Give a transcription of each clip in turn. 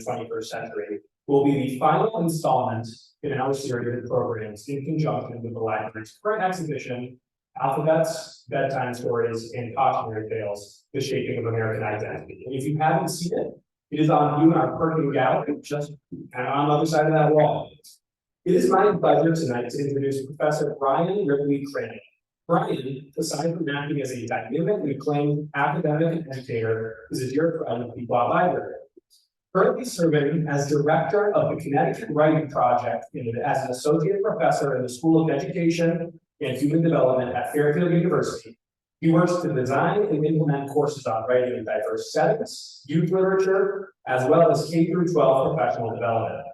21st century will be the final installment in our series of programs in conjunction with the library's current exhibition, Alphabets, Bedtime Stories, and Cautionary Tales, The Shaping of American Identity. And if you haven't seen it, it is on view in our parking gallery, just kind of on the other side of that wall. It is my pleasure tonight to introduce Professor Bryan Ripley Crandall. Bryan, aside from acting as a dynamic and acclaimed academic and educator, is a dear friend of the Pequot Library. Currently serving as director of the Connecticut Writing Project and as an associate professor in the School of Education and Human Development at Fairfield University, he works to design and implement courses on writing in diverse settings, youth literature, as well as K-12 professional development.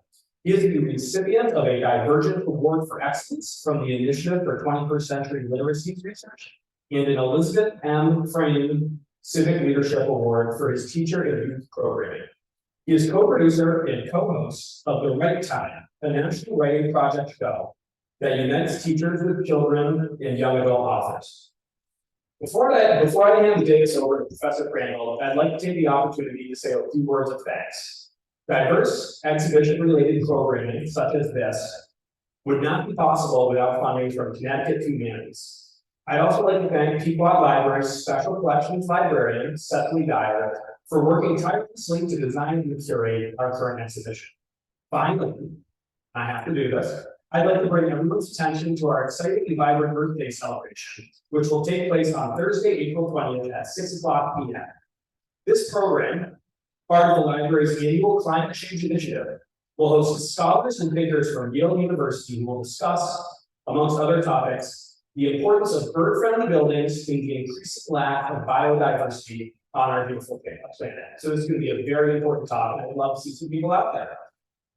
He is the recipient of a Divergent Award for Excellence from the Initiative for 21st Century Literacies Research and an Elizabeth M. Pfriem Civic Leadership Award for his teacher and youth programming. He is co-producer and co-host of The Right Time, a national writing project show that unites teachers with children and young adult authors. Before I hand the days over to Professor Crandall, I'd like to take the opportunity to say a few words of thanks. Diverse exhibition-related programming such as this would not be possible without funding from Connecticut Humanities. I'd also like to thank Pequot Library's Special Collections librarian, Cecily Dyer, for working tirelessly to design and curate our current exhibition. Finally, I have to do this. I'd like to bring everyone's attention to our excitingly vibrant birthday celebration, which will take place on Thursday, April 20th at 6 o'clock p.m. This program, part of the library's annual climate change initiative, will host scholars and thinkers from Yale University who will discuss, amongst other topics, the importance of bird-friendly buildings and the increasing lack of biodiversity on our beautiful planet. So this is going to be a very important topic. I'd love to see some people out there.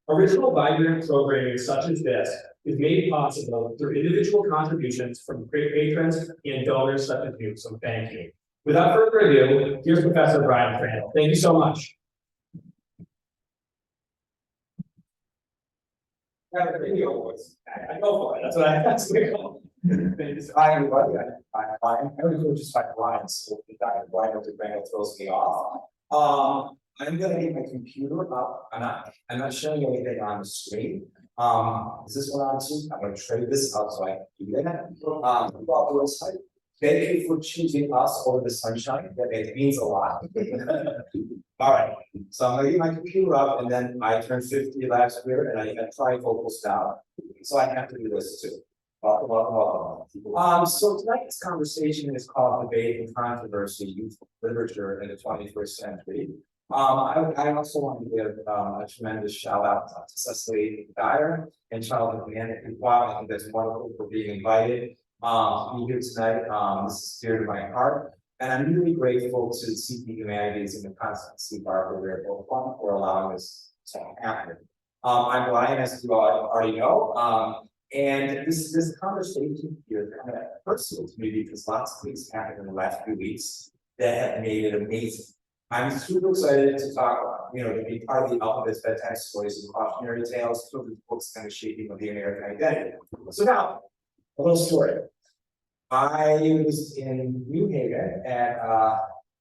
Original vibrant programming such as this is made possible through individual contributions from patrons and donors such as you. So thank you. Without further ado, here's Professor Bryan Crandall. Thank you so much. I go for it. That's what I asked. Hi everybody, I'm Bryan. I would go just like Bryan, so Bryan Ripley Crandall throws me off. I'm gonna get my computer up. I'm not showing you anything on the screen. Is this one on too? I'm gonna trade this up so I can do that. About the website. Thank you for choosing us over the sunshine. It means a lot. All right, so I'm gonna get my computer up, and then I turned 50 last year, and I got trifocals down, so I have to do this too. So tonight's conversation is called Debate and Controversy: Youth Literature in the 21st Century. I also want to give a tremendous shout out to Cecily Dyer and Charlotte McMahon at Pequot. I think that's wonderful for being invited to be here tonight. This is dear to my heart. And I'm really grateful to CP Humanities and the Constancy Barber for allowing this to happen. I'm Bryan, as you all already know. And this conversation here is kind of personal to me because lots of things happened in the last few weeks that have made it amazing. I'm super excited to talk, to be part of the Alphabet's Bedtime Stories and Cautionary Tales, children's books kind of shaping of the American identity. So now, a little story. I was in New Haven at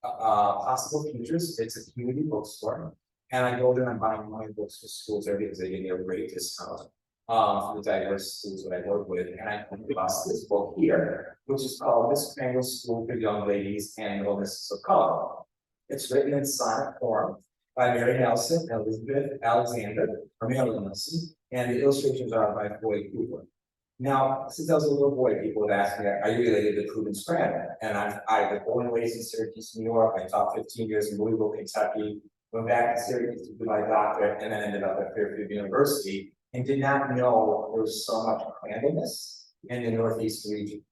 Possible Futures. It's a community bookstore, and I go there and I'm buying my books for schools there because they give me a great discount for the diverse schools that I work with. And I come across this book here, which is called Miss Crandall's School for Young Ladies and Illnesses of Color. It's written in sonnet form by Mary Nelson and Elizabeth Alexander, or Mary Nelson, and the illustrations are by Boyd Cooper. Now, since I was a little boy, people would ask me, are you related to Pfriem Civic? And I was born and raised in Syracuse, New York. I taught 15 years in Louisville, Kentucky, went back to Syracuse to do my doctorate, and then ended up at Fairfield University, and did not know there was so much Crandallness in the Northeast region.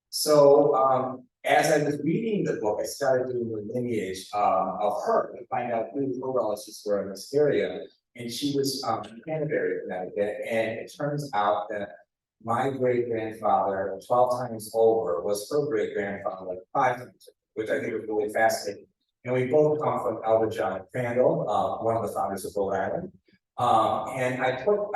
So as I was reading the book, I started doing the lineage of her to find out who her relatives were in this area. And she was from Canterbury, Connecticut, and it turns out that my great-grandfather, 12 times over, was her great-grandfather, like 5 times, which I think was really fascinating. And we both come from Albert John Crandall, one of the founders of Rhode Island. And I put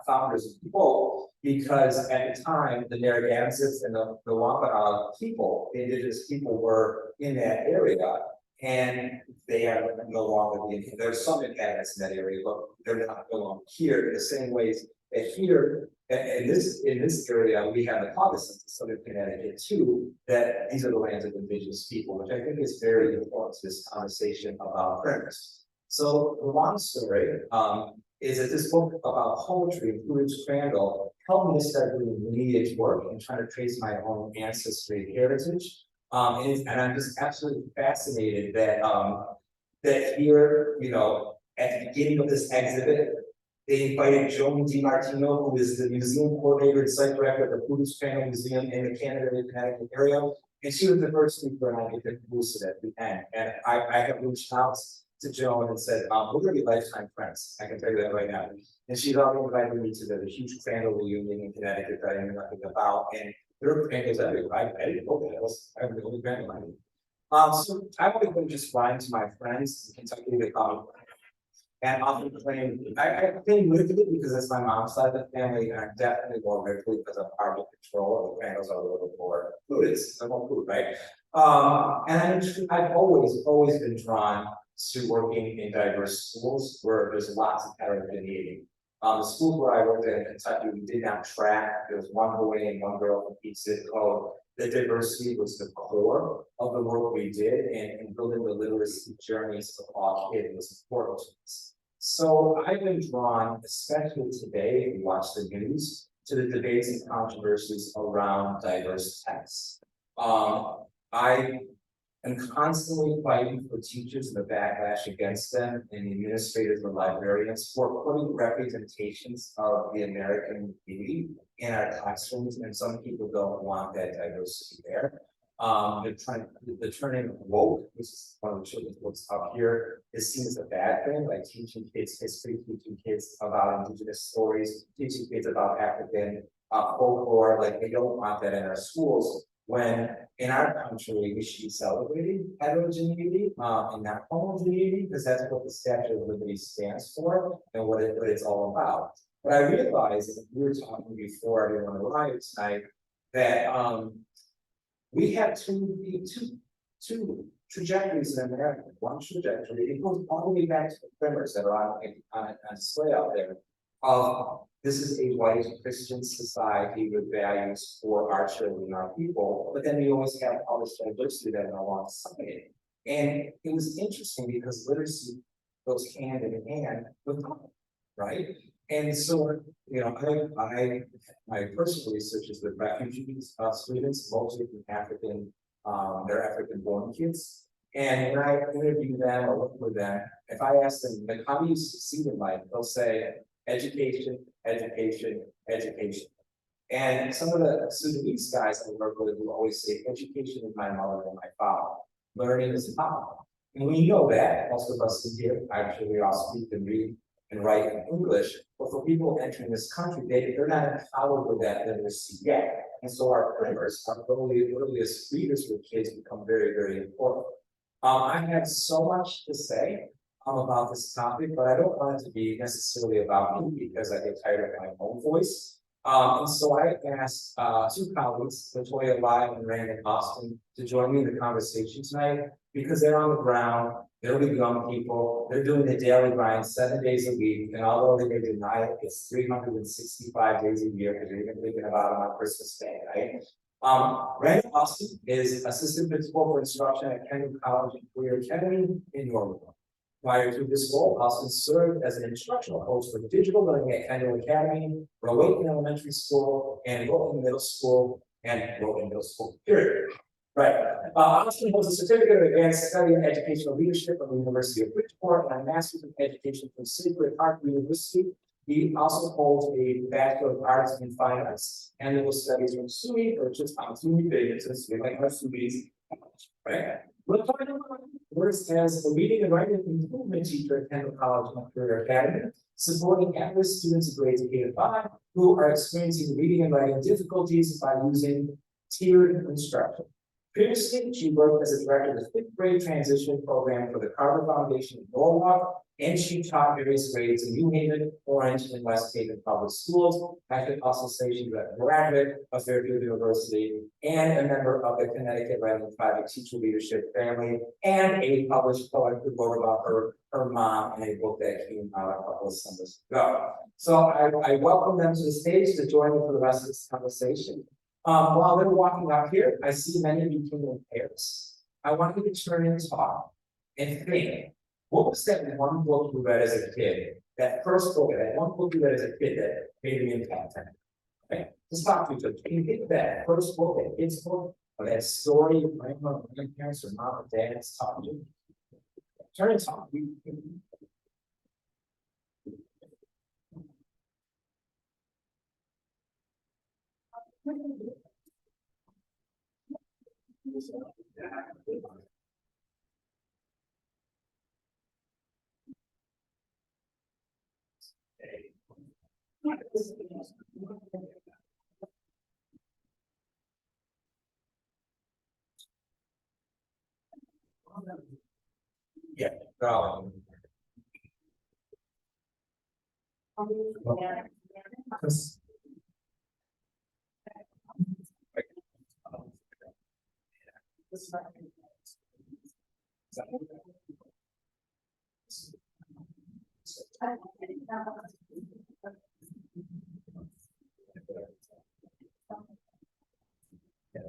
founders of both because at the time, the Narragansetts and the Wampanoag people, the indigenous people, were in that area. And they are no longer being, there's some inhabitants in that area, but they're not no longer here in the same ways that here, in this area, we have the cognizance of Southern Connecticut too, that these are the lands of indigenous people, which I think is very important to this conversation about premise. So the long story is that this book about poetry, Bryan Crandall, helped me to start doing lineage work and trying to trace my own ancestry heritage. And I'm just absolutely fascinated that that here, you know, at the beginning of this exhibit, they invited Joan DiMartino, who is the museum coordinator and site director of the Bryan Crandall Museum in the Connecticut area, and she was the first speaker, and I get to boost it at the end. And I have reached out to Joan and said, we're gonna be lifetime friends. I can tell you that right now. And she's already invited me to the huge Crandall reunion in Connecticut that I knew nothing about. And there are Crandalls everywhere. I didn't know that. I was the only Crandall I knew. So I would go just flying to my friends in Kentucky. They call me. And often claim, I claim Ripley because it's my mom's side of the family, and I'm definitely more Ripley because I'm part of control. The Crandalls are a little more Buddhist, they're more food, right? And I've always been drawn to working in diverse schools where there's lots of heterogeneity. The school where I worked in Kentucky, we did not track. There was one boy and one girl from each zip code. The diversity was the core of the work we did, and building the literacy journeys of all kids was important to us. So I've been drawn, especially today, if you watch the news, to the debates and controversies around diverse texts. I am constantly fighting for teachers and the backlash against them, and the administrators and librarians for putting representations of the American community in our classrooms, and some people don't want that diversity there. The turning woke, which is one of the children's books up here, is seen as a bad thing, like teaching kids history, teaching kids about indigenous stories, teaching kids about African folklore. Like, they don't want that in our schools, when in our country we should be celebrating heterogeneity and not homogeneity, because that's what the Statue of Liberty stands for and what it's all about. But I realized, and we were talking before everyone arrived tonight, that we have two trajectories in America. One trajectory, it goes all the way back to the primers that are on display out there. This is a white Christian society with values for our children, our people, but then we always have all this diversity that are alongside it. And it was interesting because literacy goes hand in hand with color, right? And so, you know, my personal research is with refugee students, mostly from they're African-born kids. And when I interview them or work with them, if I ask them, like, how do you succeed in life? They'll say, education, education, education. And some of the Sudanese guys I work with will always say, education is my mother and my father. Learning is power. And we know that, most of us in here, actually, we all speak and read and write in English, but for people entering this country, they're not empowered with that literacy yet. And so our primers, our earliest readers with kids become very, very important. I have so much to say about this topic, but I don't want it to be necessarily about me because I get tired of my own voice. And so I asked two colleagues, Latoya, Lisle, and Randall Austin, to join me in the conversation tonight because they're on the ground. They're with young people. They're doing the daily grind 7 days a week. And although they may deny it, it's 365 days a year because you're even thinking about them on Christmas Day, right? Randall Austin is assistant principal for instruction at Kendall College and Career Academy in Norwood. Prior to this role, Austin served as an instructional coach for digital learning at Kendall Academy, Rowayton Elementary School, and Rowayton Middle School, period. Right. Austin holds a certificate of advanced study in educational leadership from the University of Bridgeport and a master's in education from Sacred Heart University. He also holds a Bachelor of Arts in Fine Arts and Legal Studies from SUNY, or just SUNY Vegas, we like our SUNYs, right? Works as a reading and writing improvement teacher at Kendall College and Career Academy, supporting at-risk students of grades K to 5 who are experiencing reading and writing difficulties by using tiered instruction. Previously, she worked as a director of the 5th grade transition program for the Carver Foundation in Norwalk And she taught various grades in New Haven, Orange, and West Haven public schools. I could also say she was a graduate of Fairfield University and a member of the Connecticut Randall private teacher leadership family, and a published poet who wrote about her mom in a book that came out a couple of summers ago. So I welcome them to the stage to join me for the rest of this conversation. While they're walking up here, I see many of you came in pairs. I want you to turn and talk and think. What was that one book you read as a kid? That first book, that one book you read as a kid that made an impact on you? Okay, just talk to each other. Can you think of that first book, that kid's book, or that story your grandma, grandparents, or mom or dad's taught you? Turn and talk. Yeah,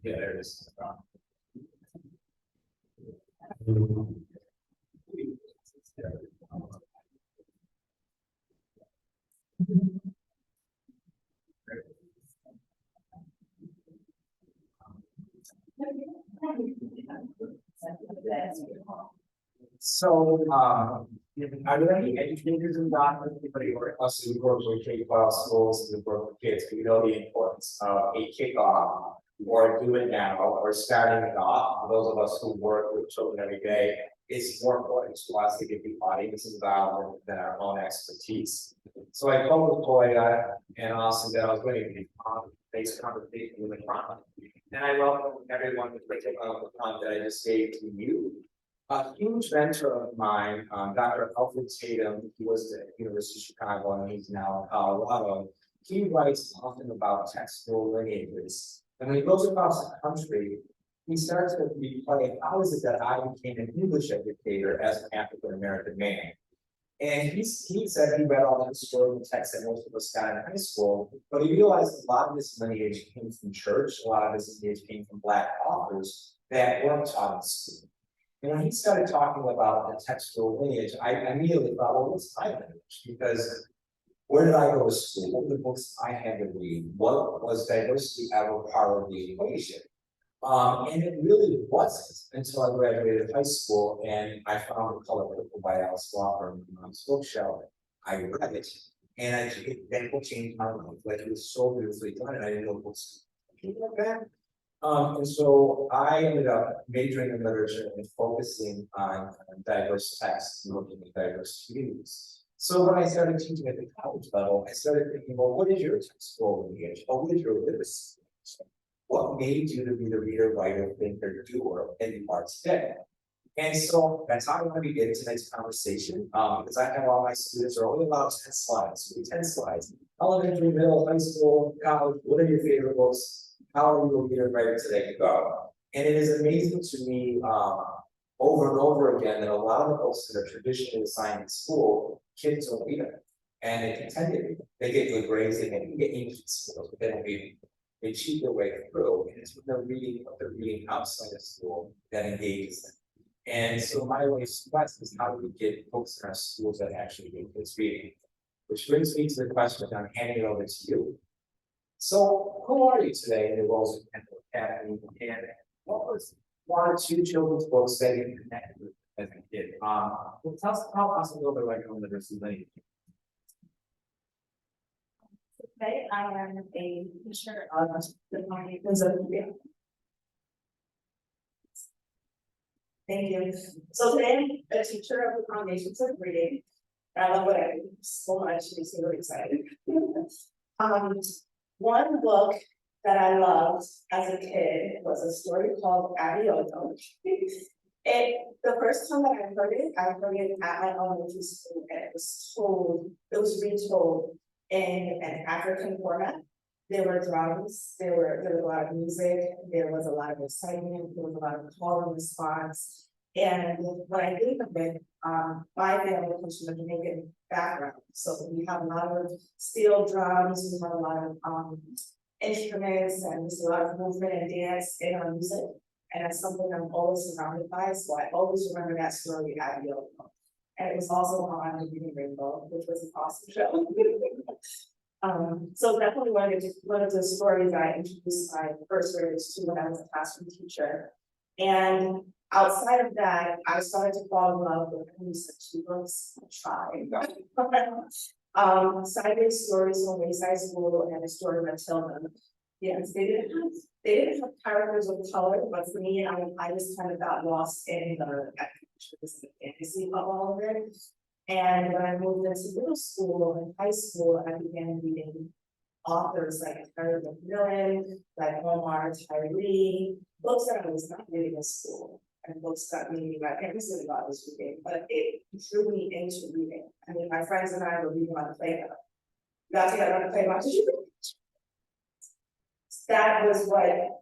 yeah, there it is. So, are there any educators in Docker? Anybody or us who work with K-12 schools and work with kids? We know the importance of a kickoff, or do it now, or starting it off. For those of us who work with children every day, it's more important to us to get the audience involved than our own expertise. So I told Latoya and also that I was going to be based conversation with Ron. And I welcome everyone to take on the time that I just gave to you. A huge mentor of mine, Dr. Alfred Tatum, he was at the University of Chicago and he's now in Colorado. He writes often about textual lineages. And when he goes across the country, he starts to replay how is it that I became an English educator as an African American man. And he said he read all the historical texts that most of us got in high school, but he realized a lot of this lineage came from church, a lot of this lineage came from Black authors that weren't taught in school. And when he started talking about the textual lineage, I immediately thought, well, what's my lineage? Because where did I go to school? What were the books I had to read? What was diversity ever part of the equation? And it really wasn't until I graduated high school and I found The Color Purple by Alice Walker on my mom's bookshelf. I read it and that book changed my life. Like it was so beautifully done and I didn't know books like that. And so I ended up majoring in literature and focusing on diverse texts and looking at diverse communities. So when I started teaching at the college level, I started thinking, well, what is your textual lineage? Or what is your literacy? What made you to be the reader, writer, thinker, doer that you are today? And so that's how I want to begin tonight's conversation. Because I have all my students are only allowed 10 slides, so 10 slides. Elementary, middle, high school, college, what are your favorite books? How are you a reader, writer today? Go. And it is amazing to me over and over again that a lot of the books that are traditionally assigned in school, kids don't read them. And they pretend to. They get good grades, they can get English in schools, but they don't read them. They cheat their way through, and it's when they're reading what they're reading outside of school that engages them. And so my quest is how do we get books in our schools that actually get kids reading? Which brings me to the question I'm handing it over to you. So who are you today in the roles of Kendall Academy? And what was one or two children's books that you connected with as a kid? Well, tell us a little bit about your own literacy lineage. Okay, I am a teacher of the Foundations of Reading. Thank you. So today I'm a teacher of the Foundations of Reading. I love what I do so much, it makes me really excited. One book that I loved as a kid was a story called Abioto. The first time that I heard it at my elementary school, and it was retold in an African format. There were drums, there was a lot of music, there was a lot of excitement, there was a lot of call and response. And when I think of it, my family comes from a Jamaican background, so we have a lot of steel drums, we have a lot of instruments, and there's a lot of movement and dance in our music. And that's something I'm always surrounded by, so I always remember that story at Yale. And it was also on the Reading Rainbow, which was an awesome show. So definitely one of the stories I introduced my first graders to when I was a classroom teacher. And outside of that, I started to fall in love with research books. I tried. Sideways Stories from Wayside School and a story of Matilda. Yes, they didn't have characters of color, but for me, I just kind of got lost in the fantasy of all of it. And when I moved into middle school and high school, I began reading authors like Terry McMillan, like Omar Tyree, books that I was not reading in school, and books that maybe my parents didn't know I was reading, but it drew me into reading. I mean, my friends and I were reading on the playground. We got together on the playground. Did you read? That was what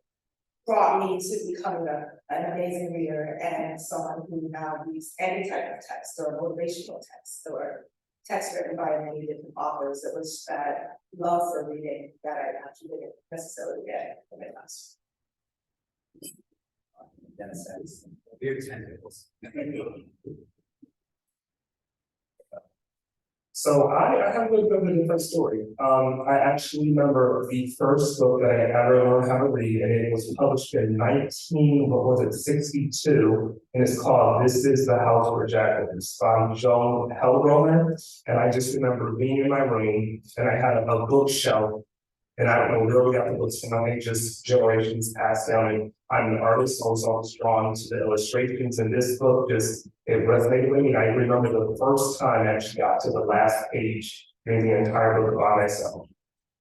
brought me to becoming an amazing reader and someone who now reads any type of text or motivational text or text written by many different authors. It was that love for reading that I actually didn't necessarily get in my class. Very tentacles. So I have a little bit of a different story. I actually remember the first book that I ever learned how to read, and it was published in 62, and it's called This Is the House Where Jack Lives by Joan Hellgroner. And I just remember being in my room, and I had a bookshelf, and I don't know where we got the books from. I think just generations passed down, and I'm an artist, so I was always drawn to the illustrations, and this book it resonated with me. I remember the first time I actually got to the last page in the entire book by myself.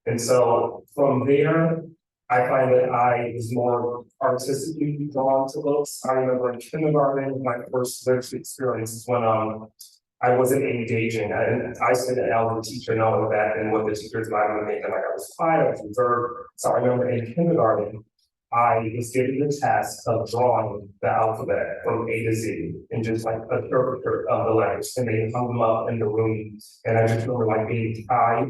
And so from there, I find that I was more artistically drawn to books. I remember in kindergarten, my first literature experience when I wasn't engaging. I said that I was a teacher and all of that, and what the teachers might have made, like I was quiet, I was reserved. So I remember in kindergarten, I was given the task of drawing the alphabet from A to Z and just like a caricature of the letters, and they hung them up in the room. And I just remember like being proud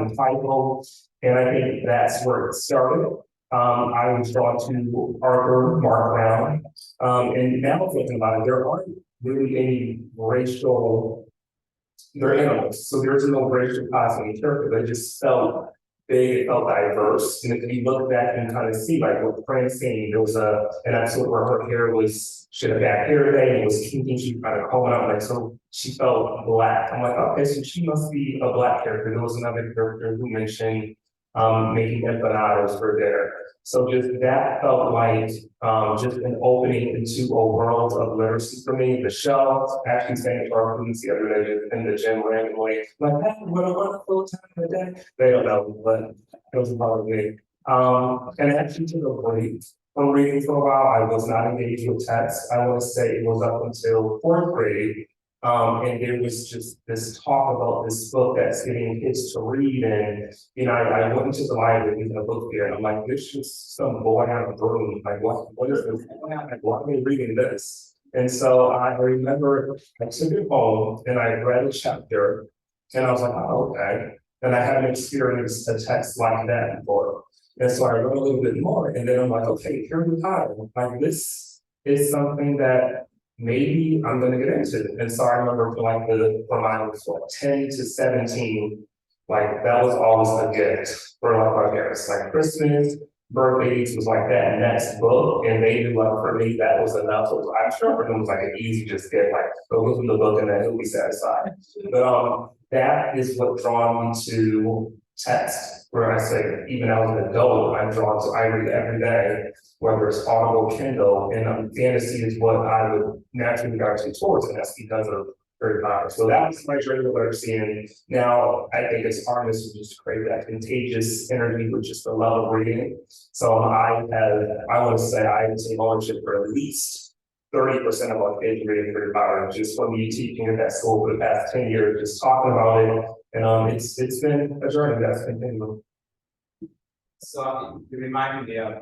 and typo, and I think that's where it started. I was drawn to Arthur Mark Brown, and now thinking about it, there aren't really any they're animals, so there's no racial cosmic character. They just felt big, it felt diverse. And if you look back and kind of see, like with Francine, there was an episode where her hair she had a back hair day and it was kinky, she kind of combing out, like, so she felt black. I'm like, okay, so she must be a black character. There was another character who mentioned making empanadas for dinner. So just that felt like just an opening into a world of literacy for me. The show, actually saying to our students the other day just in the gym randomly, like, hey, what a wonderful time of the day. They don't know, but it was probably me. And actually took a break from reading for a while. I was not engaged with text. I want to say it was up until fourth grade. And there was just this talk about this book that's getting kids to read, and I went into the library in a book fair, and I'm like, this is some boy out of the room. Like, what is this? Like, why am I reading this? And so I remember I took it home and I read a chapter, and I was like, oh, okay. And I hadn't experienced a text like that before. And so I read a little bit more, and then I'm like, okay, Harry Potter, like this is something that maybe I'm gonna get into it. And so I remember when I was 10 to 17, like that was always a gift for like my parents. Like Christmas, birthdays was like that next book, and they knew like for me that was enough. So I'm sure for them it was like an easy just get like go look in the book and then he'll be satisfied. But that is what drawn me to text, where I say even as an adult, I read every day, whether it's Audible, Kindle, and fantasy is what I would naturally gravitate towards, and that's because of Harry Potter. So that was my journey with literacy, and now I think it's harnessed to just create that contagious energy with just the love of reading. So I want to say I take ownership for at least 30% of our kids reading for power, just from me teaching at that school for the past 10 years, just talking about it. And it's been a journey that's continuing. So you reminded me of,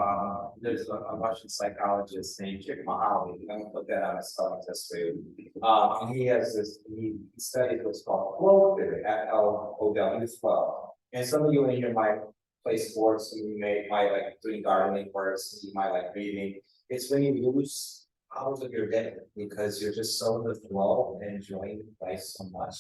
there's a Russian psychologist named Csikszentmihalyi. I'm gonna put that on a spelling test for you. And he has this, he studied what's called flow theory, FLOW as well. And some of you in here might play sports, some of you might like doing gardening work, some of you might like reading. It's when you lose hours of your day because you're just so in the flow and enjoying life so much.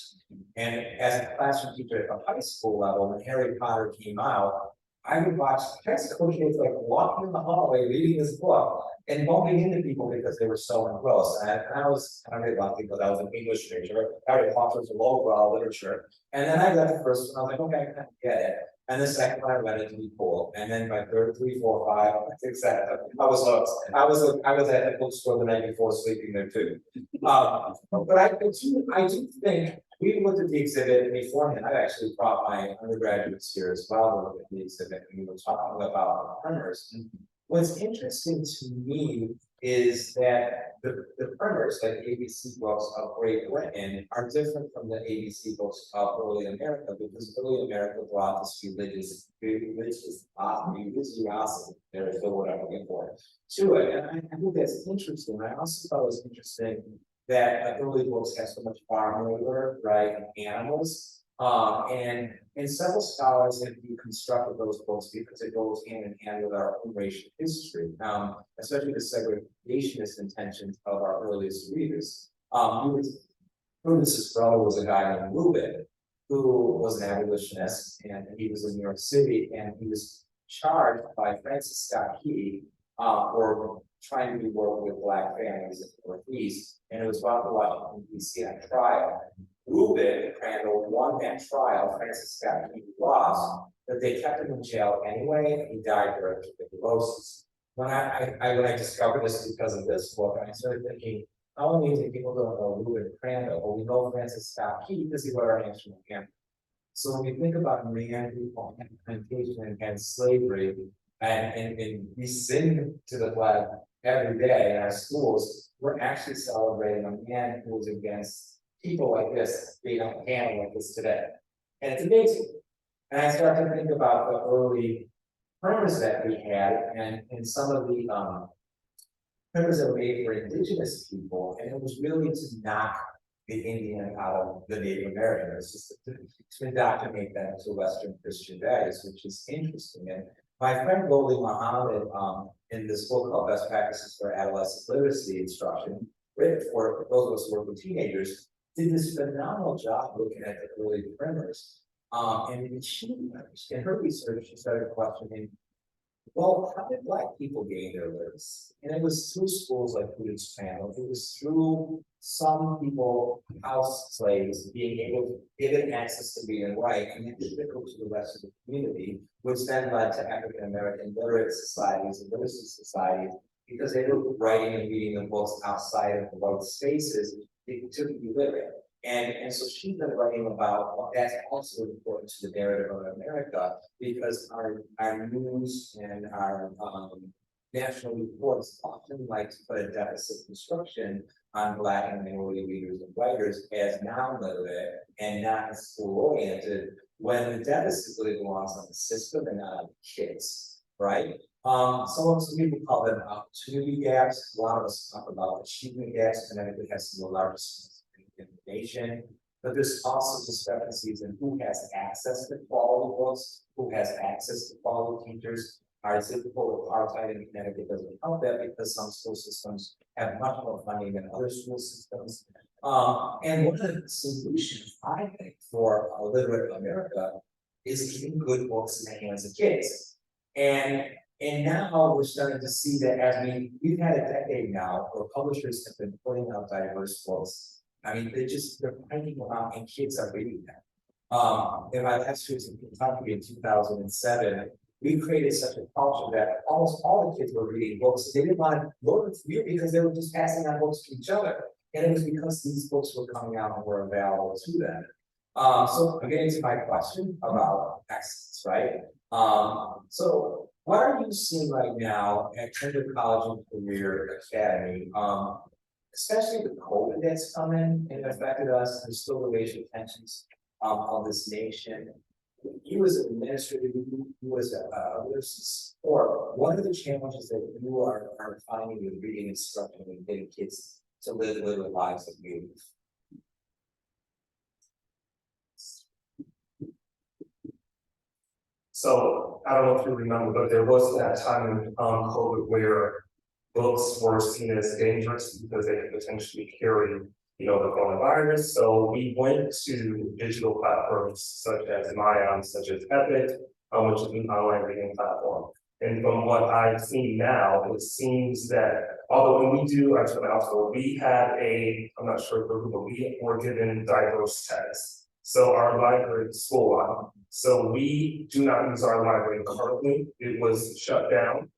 And as a classroom teacher at the high school level, when Harry Potter came out, I would watch high school kids like walking in the hallway reading this book and bumping into people because they were so engrossed. And I was kind of really lucky because I was an English major. Harry Potter was a lowbrow literature. And then I read the first one, I was like, okay, I kind of get it. And the second one I read it to be cool. And then by third, 3, 4, 5, 6, 7, I was hooked. I was at the bookstore the night before sleeping there too. But I do think we looked at the exhibit beforehand. I actually brought my undergraduates here as well to look at the exhibit, and we were talking about primers. What's interesting to me is that the primers, like ABC books of Great Britain, are different from the ABC books of early America, because early America brought this religiosity, there is the word I'm looking for, to it. And I think that's interesting. I also thought it was interesting that early books have so much farm labor, right, and animals. And several scholars have deconstructed those books because it goes hand in hand with our own racial history, especially the segregationist intentions of our earliest readers. Prudence' brother was a guy named Reuben, who was an abolitionist, and he was in New York City, and he was charged by Francis Scott Key for trying to do work with Black families in the Northeast, and it was brought to Washington, D.C. on trial. Reuben Crandall won that trial. Francis Scott Key lost, but they kept him in jail anyway, and he died there of tuberculosis. When I discovered this because of this book, I started thinking, how amazing people don't know Reuben Crandall. Well, we know Francis Scott Key because he wrote our answer from camp. So when we think about a man who fought plantation and slavery, and we sing to the flag every day in our schools, we're actually celebrating a man who was against people like this being on a panel like this today. And it's amazing. And I started to think about the early primers that we had, and some of the primers that were made for indigenous people, and it was really to knock the Indian out of the Native American. It's just to indoctrinate them to Western Christian values, which is interesting. And my friend Goldie Muhammad, in this book called Best Practices for Adolescent Literacy Instruction, written for those of us who work with teenagers, did this phenomenal job looking at the early primers. And she, in her research, she started questioning, well, how did Black people gain their literacy? And it was through schools like Puritans. It was through some people, house slaves, being able to give access to read and write, and then critical to the rest of the community, which then led to African American literate societies and literacy societies, because they were writing and reading the books outside of the white spaces to be literate. And so she's been writing about, well, that's also important to the narrative of America, because our news and our national reports often like to put a deficit construction on Black and minority readers and writers as non-literate and not school-oriented, when the deficit really belongs on the system and not on the kids, right? Some people call them opportunity gaps. A lot of us talk about achievement gaps. Connecticut has some of the largest in the nation, but there's also discrepancies in who has access to quality books, who has access to quality teachers. Our typical apartheid in Connecticut doesn't help that, because some school systems have much more funding than other school systems. And one of the solutions, I think, for a literate America is keeping good books in the hands of kids. And now we're starting to see that as we've had a decade now where publishers have been putting out diverse books. I mean, they're finding them out, and kids are reading them. In my last years in Kentucky in 2007, we created such a culture that almost all the kids were reading books. They didn't want to learn to read because they were just passing on books to each other. And it was because these books were coming out and were available to them. So I'm getting to my question about excellence, right? So what are you seeing right now at Trinity College and Career Academy? especially with COVID that's come in and affected us, there's still the racial tensions of this nation. You as an administrator, you as a or what are the challenges that you are finding with reading instruction and getting kids to live lives of beauty? So I don't know if you remember, but there was that time in COVID where books were seen as dangerous because they could potentially carry, the coronavirus. So we went to digital platforms such as Mayan, such as Epic, which is an online reading platform. And from what I've seen now, it seems that although when we do our also, we had I'm not sure if but we were given diverse texts. So our library is full on. So we do not use our library currently. It was shut down.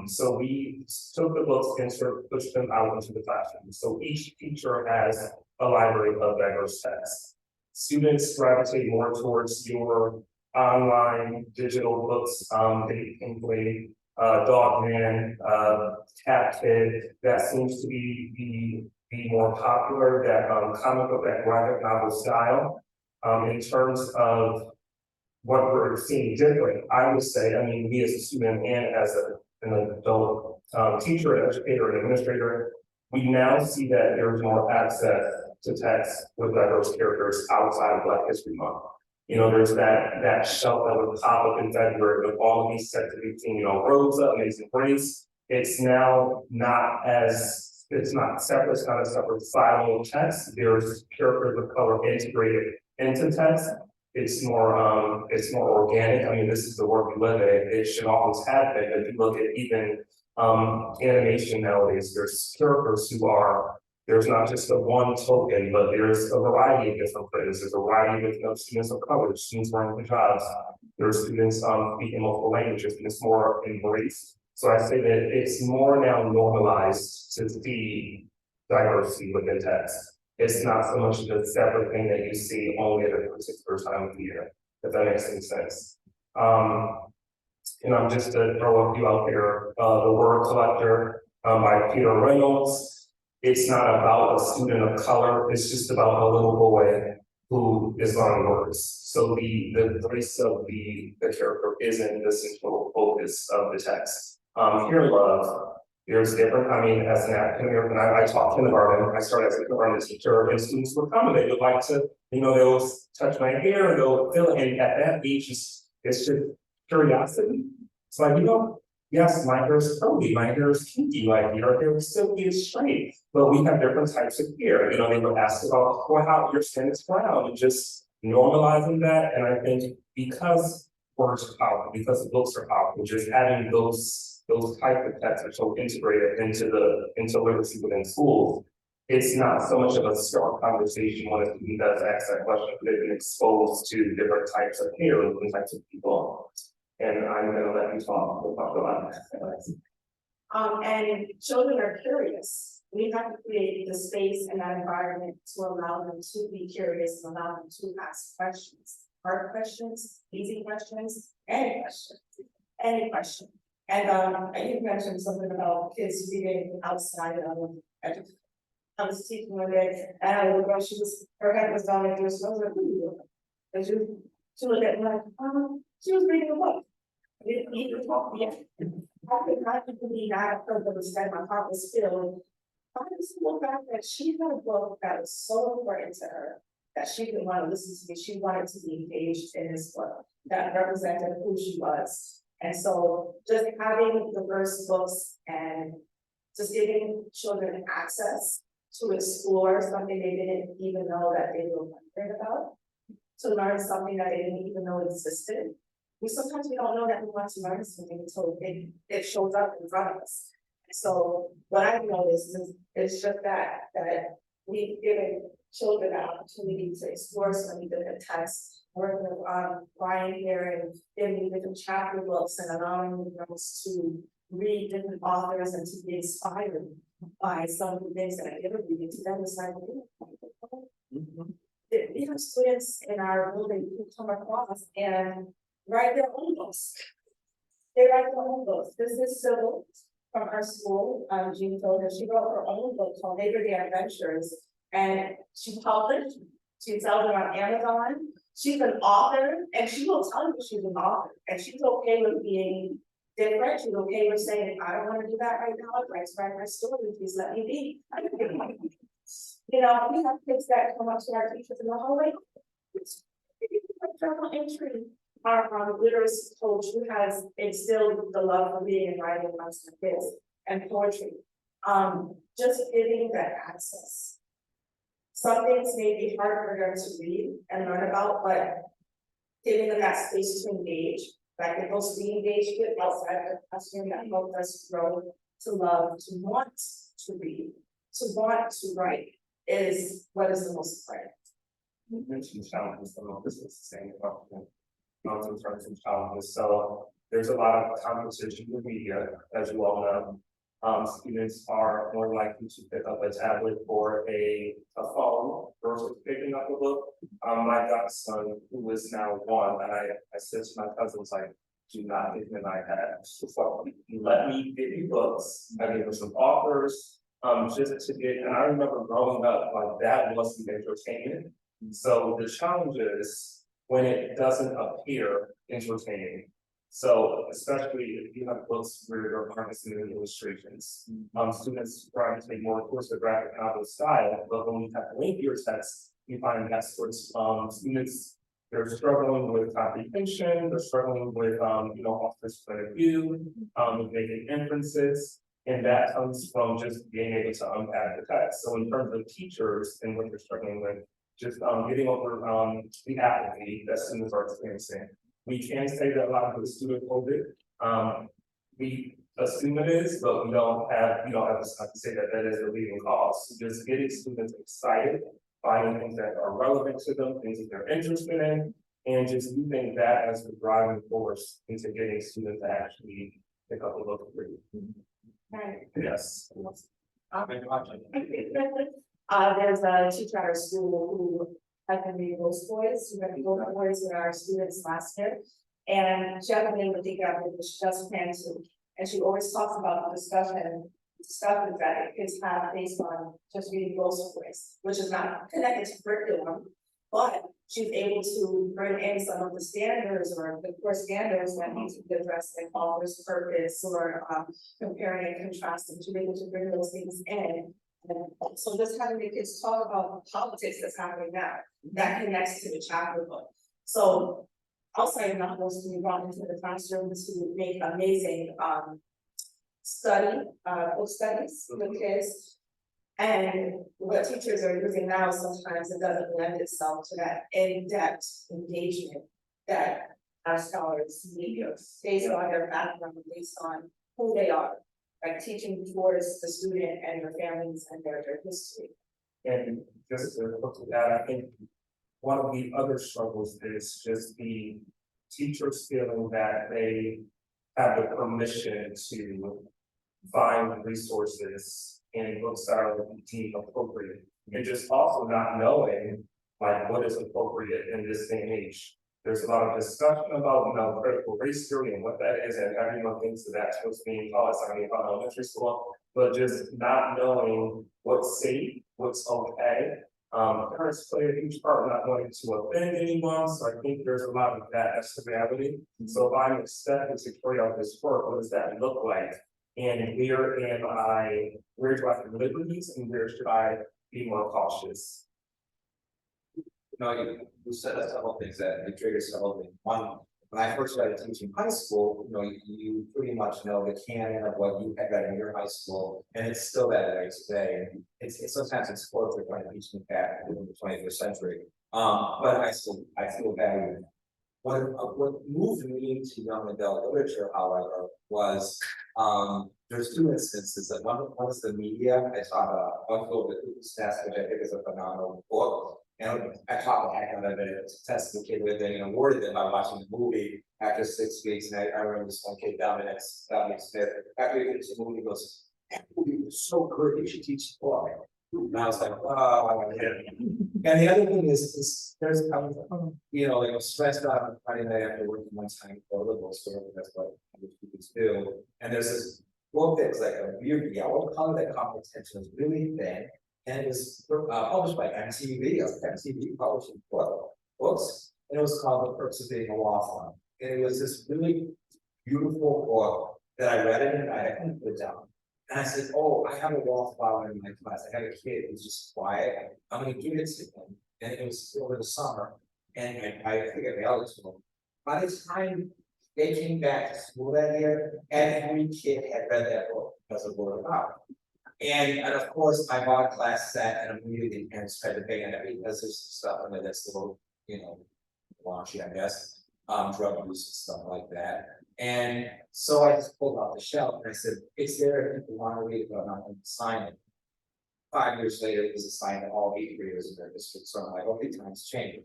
So we took the books and sort of pushed them out into the classroom. So each teacher has a library of diverse texts. Students gravitate more towards your online digital books, Pinkley, Dogman, Cat Kid. That seems to be more popular, that comic book, that graphic novel style. In terms of what we're seeing different, I would say, me as a student and as an adult teacher, educator, and administrator, we now see that there's more access to text with diverse characters outside of Black History Month. There's that shelf that would pop up in February with all of these texts we've seen, Rosa, Amazing Grace. It's now it's not separate, it's not a separate silo of text. There's characters of color integrated into text. It's more organic. This is the world we live in. It should always have been. If you look at even animation nowadays, there's characters there's not just a one token, but there's a variety of different things. There's a variety of students of color, students wearing hijabs. There are students speaking multiple languages, and it's more embraced. So I say that it's more now normalized to see diversity within text. It's not so much of a separate thing that you see only at a particular time of the year, if that makes any sense. Just to throw a few out there, The Word Collector by Peter Reynolds. It's not about a student of color, it's just about a little boy who is learning words. So the race of the character isn't the central focus of the text. Here Love, there's different, as an African American, I taught kindergarten, I started as a kindergarten teacher, and students would come and they would like to, they'll touch my hair, and they'll feel it, and at that age, it's just curiosity. It's like, yes, my hair is curly, my hair is kinky, like your hair is silky and straight, but we have different types of hair. They would ask about how your skin is brown, and just normalizing that. And I think because words are powerful, because the books are powerful, just having those type of texts are so integrated into literacy within schools, it's not so much of a stark conversation when a student does ask that question, but they've been exposed to different types of hair and different types of people. And I'm gonna let you talk about that. And children are curious. We have to create the space and that environment to allow them to be curious and allow them to ask questions. Hard questions, easy questions, any question. And you mentioned something about kids reading outside of education. I was teaching one day, and I was girl, her head was down like this, so I was like, who are you doing? And she looked at me like, she was reading a book. I didn't even talk yet. I could not believe I had heard the said my heart was filled. I just look back that she had a book that was so important to her that she didn't want to listen to me. She wanted to be engaged in this book that represented who she was. And so just having diverse books and just giving children access to explore something they didn't even know that they were wondering about, to learn something that they didn't even know existed. Sometimes we don't know that we want to learn something until it shows up in front of us. So what I've noticed is just that we've given children the opportunity to explore so many different texts, working with Bryan here and giving different chapter books and allowing them to read different authors and to be inspired by some of the things that I ever read to them. It's like, we have students in our building who come across and write their own books. They write their own books. Business, civil, from our school, Jean told her, she wrote her own book called Labor Day Adventures, and she published, she sells it on Amazon. She's an author, and she will tell you she's an author, and she's okay with being different. She's okay with saying, I don't want to do that right now. I'd like to write my story. Please let me be. You know, we have kids that come up to our teachers in the hallway. It's journal entry. Our literacy coach who has instilled the love for reading and writing amongst the kids and poetry. Just giving that access. Some things may be hard for them to read and learn about, but giving them that space to engage, like the most we engage with outside the classroom that helped us grow to love, to want to read, to want to write is what is the most important. You mentioned challenges, I don't know if this is the same question. In terms of challenges, so there's a lot of competition with media, as you all know. Students are more likely to pick up a tablet or a phone versus picking up a book. My godson, who is now 1, and I said to my cousins, like, do not give him an iPad. So let me get you books. I gave him some authors, just to get, and I remember growing up, like that was the entertainment. So the challenge is when it doesn't appear entertaining. So especially if you have books where you're harnessing the illustrations, students try to take more towards the graphic novel style, but when we have lengthier texts, we find that sorts students, they're struggling with comprehension, they're struggling with off this point of view, making inferences, and that comes from just being able to unpack the text. So in terms of teachers and what they're struggling with, just getting over the apathy that students are experiencing. We can say that a lot of the student COVID, we assume it is, but we don't have to say that that is the leading cause. Just getting students excited, finding things that are relevant to them, things that they're interested in, and just using that as the driving force into getting students to actually pick up a book and read. Right. Yes. There's a teacher at our school who had been reading those boys, who had been both boys with our students last year. And she hasn't been able to take it out because she doesn't plan to. And she always talks about the discussions that kids have based on just reading those boys, which is not connected to curriculum, but she's able to bring in some of the standards or the core standards that need to be addressed in author's purpose or comparing and contrasting, to be able to bring those things in. And so just having the kids talk about the politics that's happening now, that connects to the chapter book. So outside of novels, we brought into the classroom to make amazing book studies with kids. And what teachers are using now, sometimes it doesn't lend itself to that in-depth engagement that our scholars need, based on their background, based on who they are. Like teaching towards the student and their families and their history. And just to look at that, I think one of the other struggles is just the teachers feeling that they have the permission to find resources in books that are deemed appropriate, and just also not knowing like what is appropriate in this day and age. There's a lot of discussion about critical race theory and what that is, and everyone thinks that that's what's being taught in elementary school, but just not knowing what's safe, what's okay. Parents play a huge part not wanting to offend anyone, so I think there's a lot of that as the reality. So if I'm expected to carry out this work, what does that look like? And where do I have liberties and where should I be more cautious? You said several things that triggered several things. One, when I first started teaching high school, you pretty much know the canon of what you had in your high school, and it's still that way today. It's sometimes it's close to trying to teach me back in the 21st century. But I feel valued. What moved me to young adult literature, however, was there's two instances. That one is the media. I taught Uncle the Stats, which I think is a phenomenal book. And I taught the heck out of it, tested the kid with it, and awarded it by watching the movie after 6 weeks. And I remember this one kid down Dominic Smith, after he finished the movie, he goes, "That movie was so good, you should teach the book." And I was like, oh, yeah. And the other thing is there's, I was stressed out on Friday night after working one time for a liberal store, that's what students do. And there's this book that was like a weird yellow color that caught my attention. It was really thin, and it was published by MTV. I was like, MTV publishing books, and it was called The Perks of Being a Wallflower. And it was this really beautiful book that I read it at night. I couldn't put it down. And I said, oh, I have a wallflower in my class. I have a kid who's just quiet. I'm going to give it to him. And it was over the summer. And I think I mailed it to him. By the time they came back to school that year, every kid had read that book because of word of mouth. And of course, I bought a class set, and immediately parents tried to ban it because there's stuff in it that's a little, raunchy, I guess, drug use and stuff like that. And so I just pulled off the shelf and I said, it's there if people want to read it, but I'm not going to sign it. 5 years later, it was assigned to all 8th graders in their district. So I'm like, okay, times change.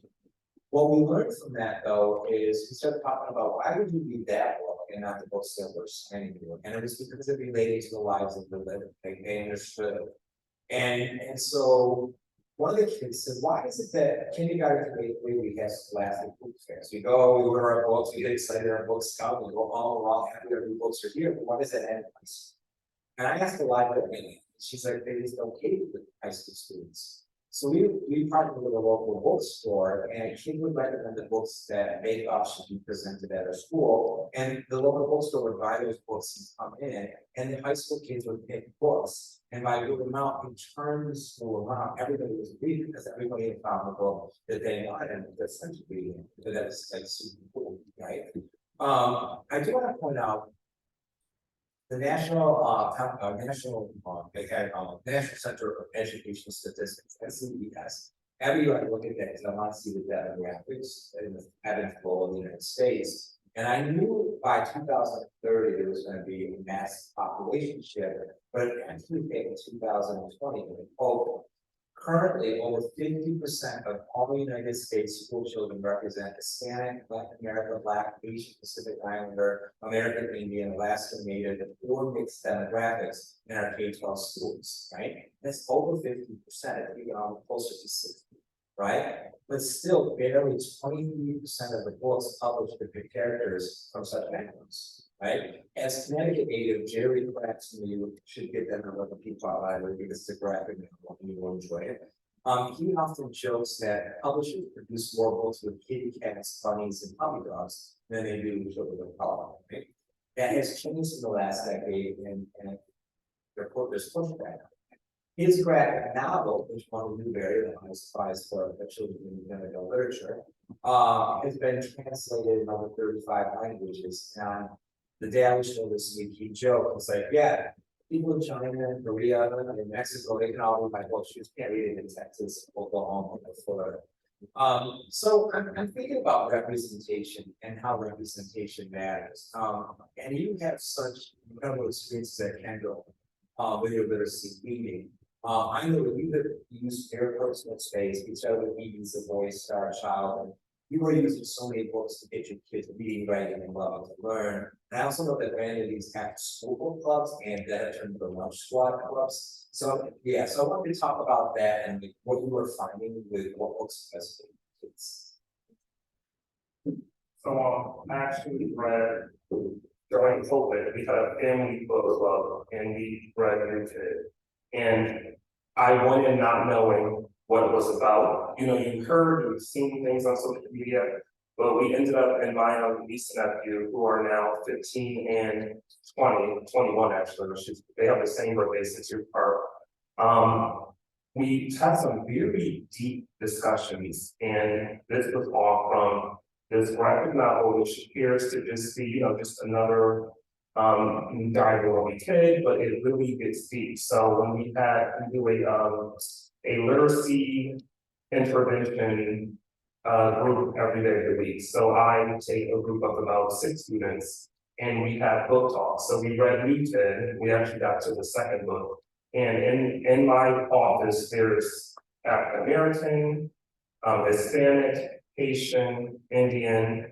What we learned from that, though, is we started talking about why would you read that book and not the books that were signing you? And it was because it related to the lives of the living. They understood. And so one of the kids said, why is it that kindergarten to 8th grade we have scholastic book fairs? We go, we order our books, we get excited, our books come, we go, oh, we're all happy our new books are here, but what does that end? And I asked the librarian, she's like, they just don't cater to high school students. So we partnered with a local bookstore, and a kid would recommend the books that they thought should be presented at our school, and the local bookstore would buy those books and come in, and the high school kids would pick books. And by word of mouth, we turned the school around. Everybody was reading because everybody had found the book that they wanted and that's essentially reading. So that's like super cool, right? I do want to point out the National Center of Education Statistics, NCES. Every year I look at that because I want to see the demographics in the ebb and flow of the United States. And I knew by 2030 there was going to be a mass population shift, but it actually came in 2020 when COVID. Currently, over 50% of all United States school children represent Hispanic, Latin American, Black, Asian, Pacific Islander, American Indian, Alaska Native, or mixed demographics in our K-12 schools, right? That's over 50%, I think closer to 60%, right? But still, barely 23% of the books published depict characters from such backgrounds, right? As Connecticut native, Jerry Kratz, you should get that on the Pequot library because it's a graphic novel and you will enjoy it. He often jokes that publishers produce more books with kitty cats, bunnies, and puppy dogs than they do with children of color, right? That has changed in the last decade, and there's pushback. His graphic novel, which won the Newbery, the highest prize for children in young adult literature, has been translated in over 35 languages. And the Daily Show this week, he joked, it's like, yeah, people in China and Korea and Mexico, they can all read my books, you just can't read it in Texas, Oklahoma, or Florida. So I'm thinking about representation and how representation matters. And you have such incredible experiences at Kendall with your literacy reading. I know that we use your personal space, we started with Eden's a Voice, Star Child, and you were using so many books to get your kids reading, writing, and loving to learn. And I also know that Randall these after school book clubs and that have turned into lunch squad clubs. So yeah, so I wanted to talk about that and what you were finding with what books best for kids. So I actually read during COVID, we had a family book club and we read Rooted. And I went in not knowing what it was about. You've seen things on social media, but we ended up inviting our niece and nephew who are now 15 and 21 actually, they have the same birthday since you're part. We had some very deep discussions, and this was all from this graphic novel, which appears to just be, just another dialogue kid, but it really gets deep. So when we do a literacy intervention group every day of the week. So I take a group of about 6 students and we have book talks. So we read Newton, we actually got to the second book. And in my office, there's African American, Hispanic, Haitian, Indian,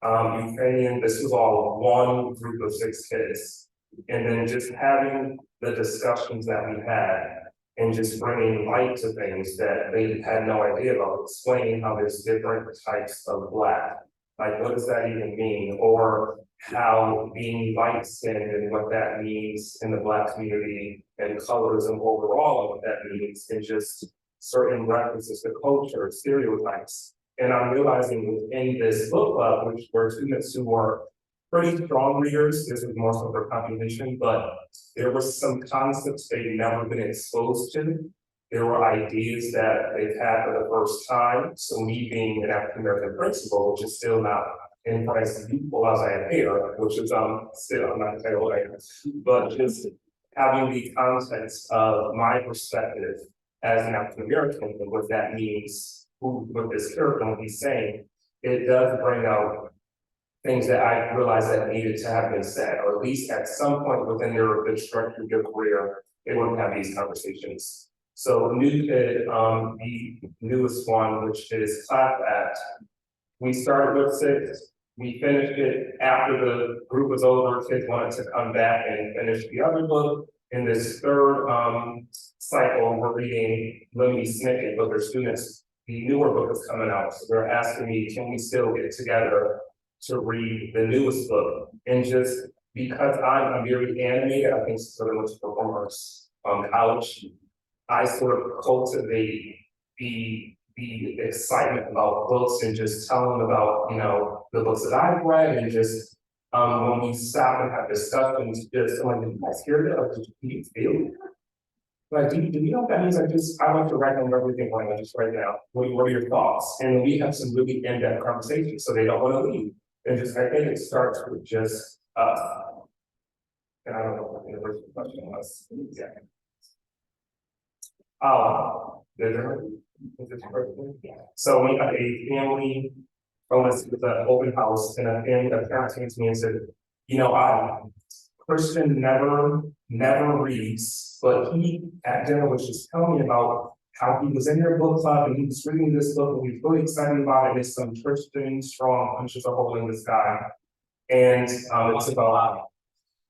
Ukrainian. This was all one group of 6 kids. And then just having the discussions that we had and just bringing light to things that they had no idea about, explaining how there's different types of Black. Like, what does that even mean? Or how being light skinned and what that means in the Black community and colorism overall and what that means, and just certain references to culture, stereotypes. And I'm realizing within this book club, which were students who were pretty strong readers, this was more so for comprehension, but there were some concepts they'd never been exposed to. There were ideas that they've had for the first time. So me being an African American principal, which is still not in as useful as I appear, which is still I'm not gonna tell you what I am, but just having the context of my perspective as an African American and what that means, with this character, what he's saying, it does bring out things that I realized that needed to have been said, or at least at some point within the structure of your career, they wouldn't have these conversations. So new kid, the newest one, which is Class Act, we started with 6. We finished it after the group was over. Kids wanted to come back and finish the other book. In this third cycle, we're reading Lemony Snicket, but their students, the newer book is coming out. So they're asking me, can we still get together to read the newest book? And just because I'm very animated, I think sort of much performers college, I sort of cultivate the excitement about books and just tell them about, you know, the books that I've read, and just when we stop and have discussions, just like, did you guys hear that? Or did you feel it? Like, do you know what that means? I like to write on everything right now, just right now. What are your thoughts? And we have some really in-depth conversations, so they don't want to leave. And just, I think it starts with just and I don't know what the original question was. Yeah. So we had a family, almost with an open house, and a parent came to me and said, you know, Christian never reads, but he at dinner was just telling me about how he was in their book club and he was reading this book and he was really excited about it. It's some Christian strong punches a hole in the sky. And it's about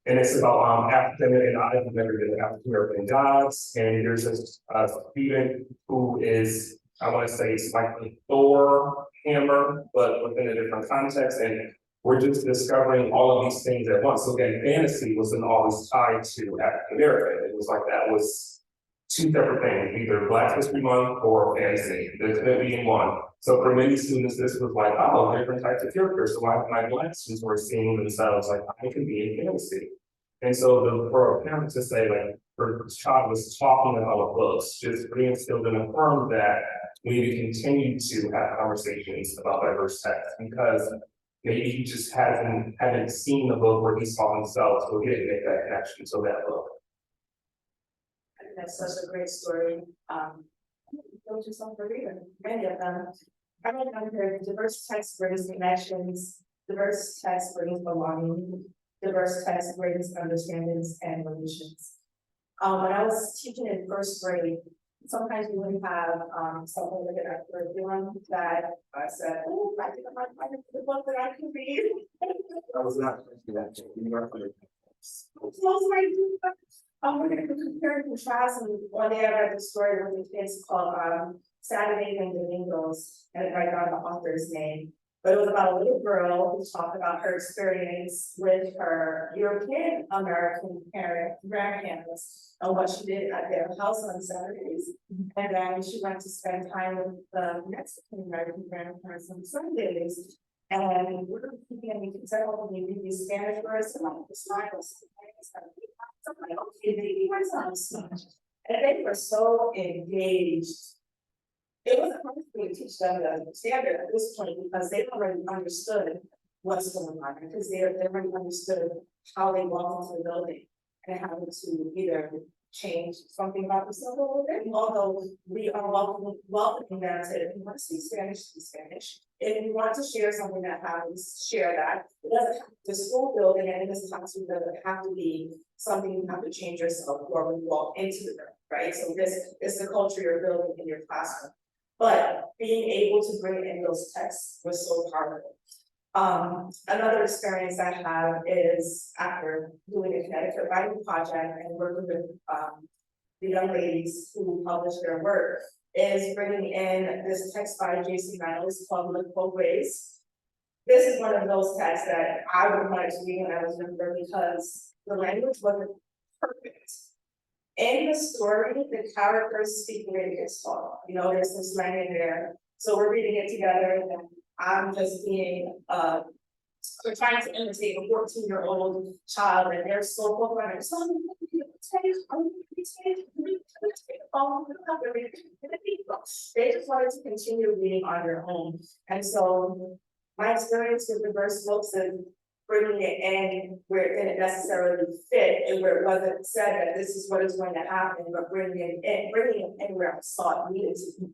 African and I've never been African American gods. And there's a student who is, I want to say, slightly Thor hammer, but within a different context. And we're just discovering all of these things at once. So again, fantasy wasn't always tied to African American. It was like that was 2 separate things, either Black History Month or fantasy. There couldn't be in one. So for many students, this was like, oh, different types of characters. So my Black students were seeing themselves like, I can be in fantasy. And so for a parent to say, like, her child was talking about books, just reinstilled and affirmed that we need to continue to have conversations about diverse text, because maybe he just hadn't seen the book where he saw himself, so he didn't make that connection to that book. I think that's such a great story. Build yourself a reader, many of them. I read under diverse text brings connections, diverse text brings belonging, diverse text brings understandings and relations. When I was teaching in 1st grade, sometimes we would have something like our curriculum that I said, oh, I think I might find a book that I can read. I was not thinking that. We're going to compare and contrast, and one day I read the story with the kids called Saturday and Domingos, and I write down the author's name. But it was about a little girl who talked about her experience with her European American grandparents and what she did at their house on Saturdays. And then she went to spend time with the Mexican American grandparents on Sundays. And we're thinking, and we can say, oh, we read these Spanish words, and like the styles. And they were so engaged. It was hard for me to teach them the standard at this point because they already understood what's going on, because they already understood how they walked into the building and how to either change something about themselves a little bit, although we are welcoming them to, if you want to speak Spanish. If you want to share something that happens, share that. It doesn't have the school building, and it doesn't have to be something you have to change yourself or when you walk into the room, right? So this is the culture you're building in your classroom. But being able to bring in those texts was so powerful. Another experience I have is after doing a Connecticut writing project and working with the young ladies who published their work, is bringing in this text by J.C. Reynolds called The Quote Ways. this is one of those texts that I would like to read when I was younger because the language wasn't perfect. In the story, the characters speak the way it's taught. You know, there's some slang in there. So we're reading it together and I'm just being, we're trying to imitate a 14-year-old child and they're so profound. They just wanted to continue reading on their own. And so my experience with diverse books is bringing it in where it didn't necessarily fit and where it wasn't said that this is what is going to happen, but bringing it in where I saw it needed to be.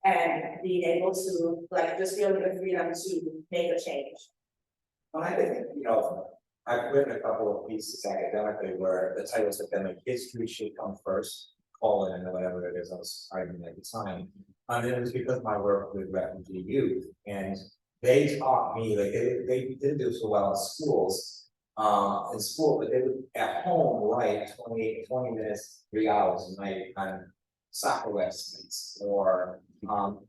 And being able to like just feel the freedom to make a change. Well, I think, you know, I've written a couple of pieces academically where the titles have been like history should come first, colon, and whatever it is I was arguing at the time. And it was because of my work with refugee youth, and they taught me, like they didn't do so well in schools, but they would at home write 20 minutes, 3 hours a night on soccer websites or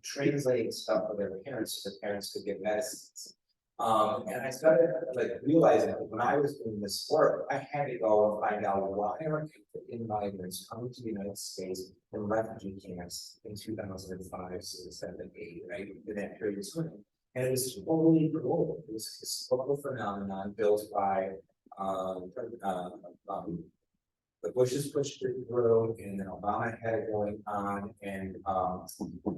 translating stuff for their parents so their parents could get medicines. And I started like realizing that when I was doing this work, I had to go and find out why are African migrants coming to the United States from refugee camps in 2005, 6, 7, 8, right? In that period of time. And it was totally global. It was a historical phenomenon built by the Bushes pushed it through, and then Obama had it going on, and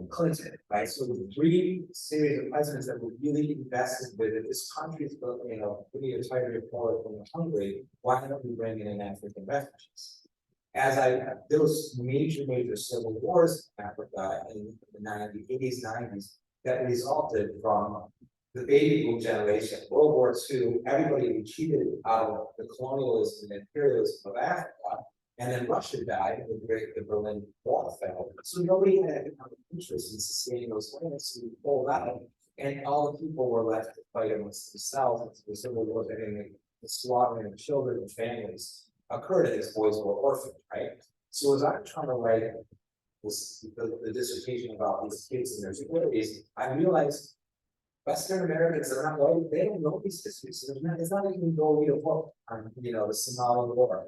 Clinton, right? So the 3 series of presidents that were really invested with it. This country is, you know, we are tired of poor and hungry. Why don't we bring in African refugees? There was major civil wars in Africa in the 80s, 90s that resulted from the baby boom generation, World War II, everybody retreated out of the colonialism and imperialism of Africa, and then Russia died, and the Berlin Wall fell. So nobody had economic interest in sustaining those lands, so we pulled out, and all the people were left to fight amongst themselves. The civil war, and the slaughtering of children and families occurred, and these boys were orphaned, right? So as I'm trying to write the dissertation about these kids and their securities, I realized Western Americans are not white, they don't know these histories. So it's not even go read a book on, you know, the Somali War,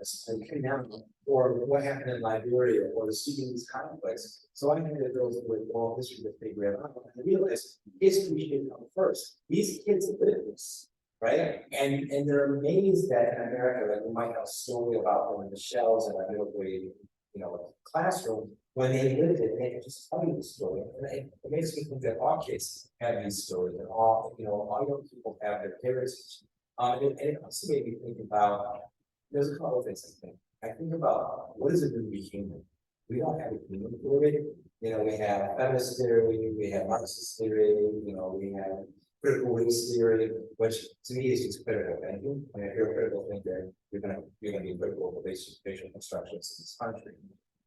or what happened in Liberia, or the Sudanese conflicts. So I had to go with all history to figure it out. And I realized history should come first. These kids live this, right? And they're amazed that in America, that we might have a story about them in the shells in a middle grade, you know, classroom. When they lived it, they could just tell you the story. And it makes me think that all kids have these stories, and all young people have their heritage. And it also made me think about, there's a couple of things I think. I think about what is it to be human? We don't have a human theory. You know, we have feminist theory, we have Marxist theory, you know, we have critical race theory, which to me is just critical thinking. And if you're a critical thinker, you're gonna be critical of racial constructions in this country.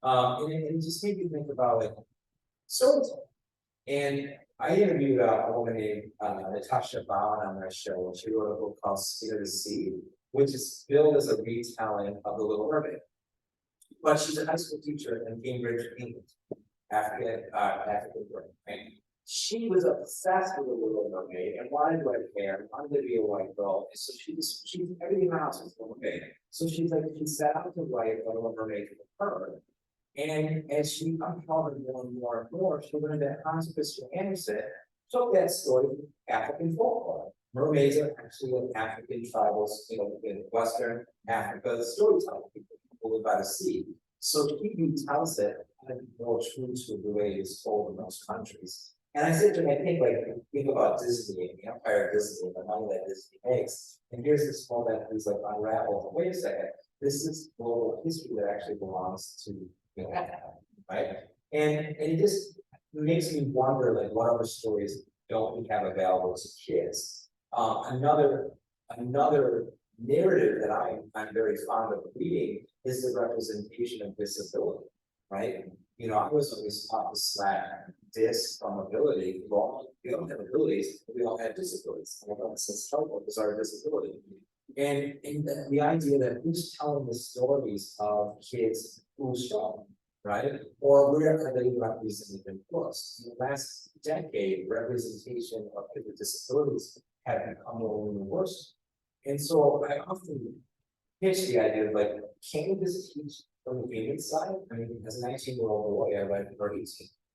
And it just made me think about like storytelling. And I interviewed a woman named Natasha Bowen on my show, and she wrote a book called Spear the Sea, which is billed as a retelling of The Little Mermaid. But she's a high school teacher in Cambridge, England, African birth, right? She was obsessed with The Little Mermaid and wanted red hair, wanted to be a white girl. And so she everything in the house was Little Mermaid. So she set out to write a Little Mermaid for her. And as she uncovered more and more, she learned that Hans Christian Andersen took that story from African folklore. Mermaids are actually an African tribal, you know, in Western Africa, the storytelling people who live by the sea. So he retells it more true to the way it's told in most countries. And I said to him, I think about Disney and the Empire of Disney and the money that Disney makes. And here's this moment who's like unraveled. Wait a second, this is global history that actually belongs to, you know, right? And it just makes me wonder, like, what other stories don't we have available to kids? Another narrative that I'm very fond of reading is the representation of disability, right? You know, I was always taught to slack dis from ability. We all have abilities, but we all have disabilities. And one sense trouble is our disability. And the idea that who's telling the stories of kids who struggle, right? Or where are they represented in books? In the last decade, representation of people with disabilities have become more universal. And so I often pitch the idea of like, can we just teach from the gaming side? I mean, as a 19-year-old boy, I read or 18,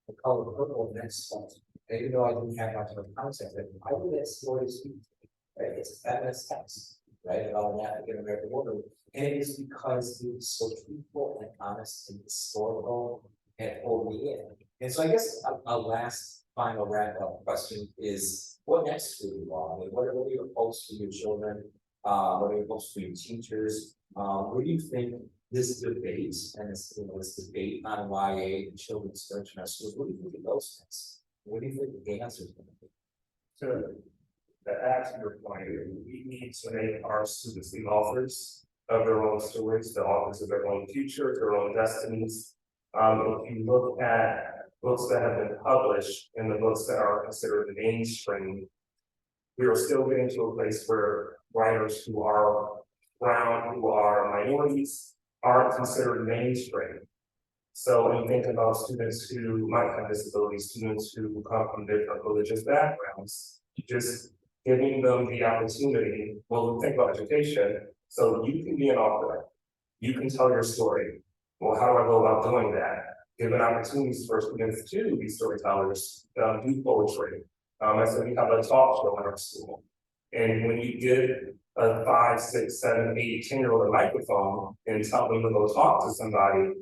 The Color Purple next month. And even though I didn't have much of a concept, like, why would that story speak to me? Right? It's a feminist text, right? About an African American woman. And it is because it was so truthful and honest and historical and pulled me in. And so I guess a last final wrap-up question is, what next for you all? I mean, what are your hopes for your children? What are your hopes for your teachers? Where do you think this debate and this, this debate on YA and children's literature in our schools, what do you think it goes next? What do you think the answer is going to be? To add to your point, we need to make our students the authors of their own stories, the authors of their own future, their own destinies. If you look at books that have been published and the books that are considered mainstream, we are still getting to a place where writers who are brown, who are minorities, aren't considered mainstream. So when you think about students who might have disabilities, students who come from different religious backgrounds, just giving them the opportunity, well, think about education, so you can be an author, you can tell your story. Well, how do I go about doing that? Given opportunities for students to be storytellers, do poetry. I said we have a talk show in our school. And when you give a 5, 6, 7, 8, 10-year-old a microphone and tell them to go talk to somebody,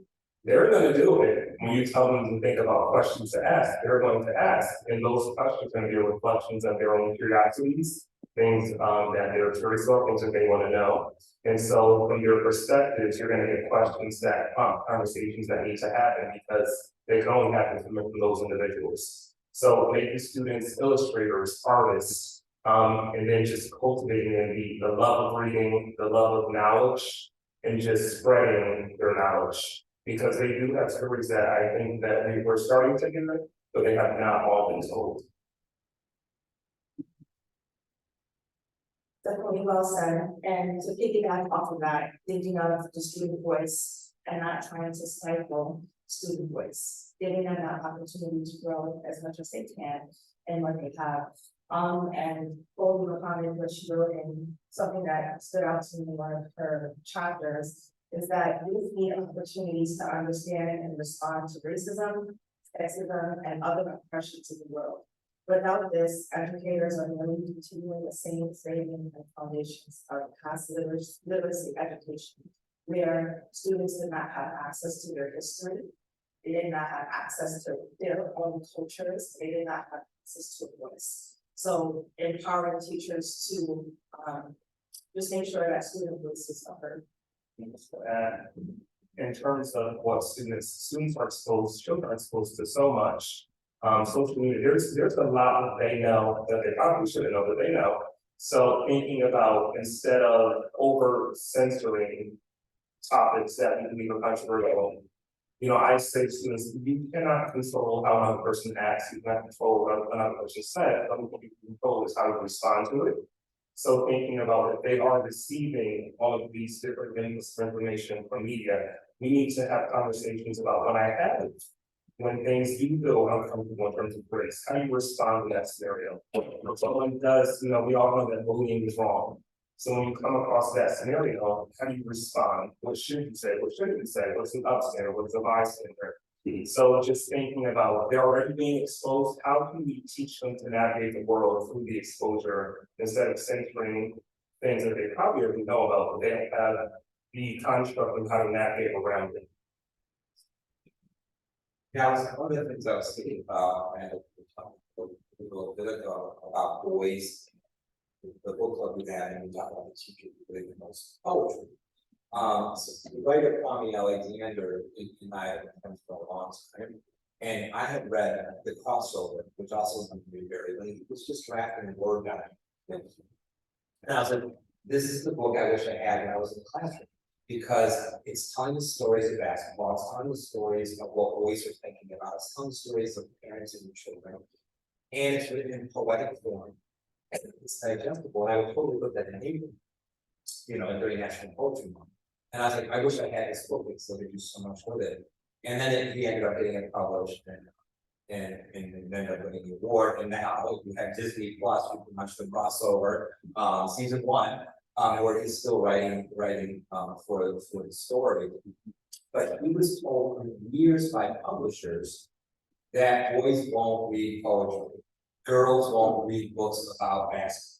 they're going to do it. When you tell them to think about questions to ask, they're going to ask. And those questions are going to be reflections of their own curiosities, things that they're curious about, things that they want to know. And so from your perspectives, you're going to get questions that prompt conversations that need to happen because they can only happen from those individuals. So making students illustrators, artists, and then just cultivating the love of reading, the love of knowledge, and just spreading their knowledge. Because they do have stories that I think that we were starting to hear, but they have not all been told. Definitely well said, and to piggyback off of that, thinking of the student voice and not trying to stifle student voice, giving them that opportunity to grow as much as they can and what they have. And building upon it, what she wrote in something that stood out to me in one of her chapters is that youth need opportunities to understand and respond to racism, sexism, and other oppressions in the world. Without this, educators are going to continue the same framing and foundations of past literacy education, where students did not have access to their history, they did not have access to their own cultures, they did not have access to a voice. So empowering teachers to just make sure that student voices are heard. In terms of what students are exposed, children are exposed to so much. Social media, there's a lot that they know that they probably shouldn't know that they know. So thinking about, instead of over censoring topics that you believe are controversial, I say to students, you cannot control how another person acts, you cannot control what another person says, but what you can control is how you respond to it. So thinking about if they are receiving all of these different things for information from media, we need to have conversations about when things do feel uncomfortable in terms of race, how do you respond to that scenario? If someone does, we all know that bullying is wrong. So when you come across that scenario, how do you respond? What should you say? What shouldn't you say? What's an upstander? What's a bystander? So just thinking about they're already being exposed, how can we teach them to navigate the world through the exposure instead of censoring things that they probably already know about, but they don't have the construct of how to navigate around it. Yeah, one of the things I was thinking about, and a little bit ago about boys, the book club we had, and we talked about the teacher who really the most poetry. So the writer Kwame Alexander in my friends for a long time, and I had read the crossover, which also is going to be very late. It was just drafting a word document, and I was like, "This is the book I wish I had when I was in the classroom." Because it's telling the stories of basketball, it's telling the stories of what boys are thinking about, it's telling the stories of parents and children, and it's written in poetic form, and it's digestible. And I would totally put that in April, during National Poetry Month. And I was like, I wish I had this book because they could do so much with it. And then he ended up getting it published, and and ended up winning the award. And now you have Disney Plus, pretty much the crossover, season 1, where he's still writing for the story. But he was told for years by publishers that boys won't read poetry, girls won't read books about basketball.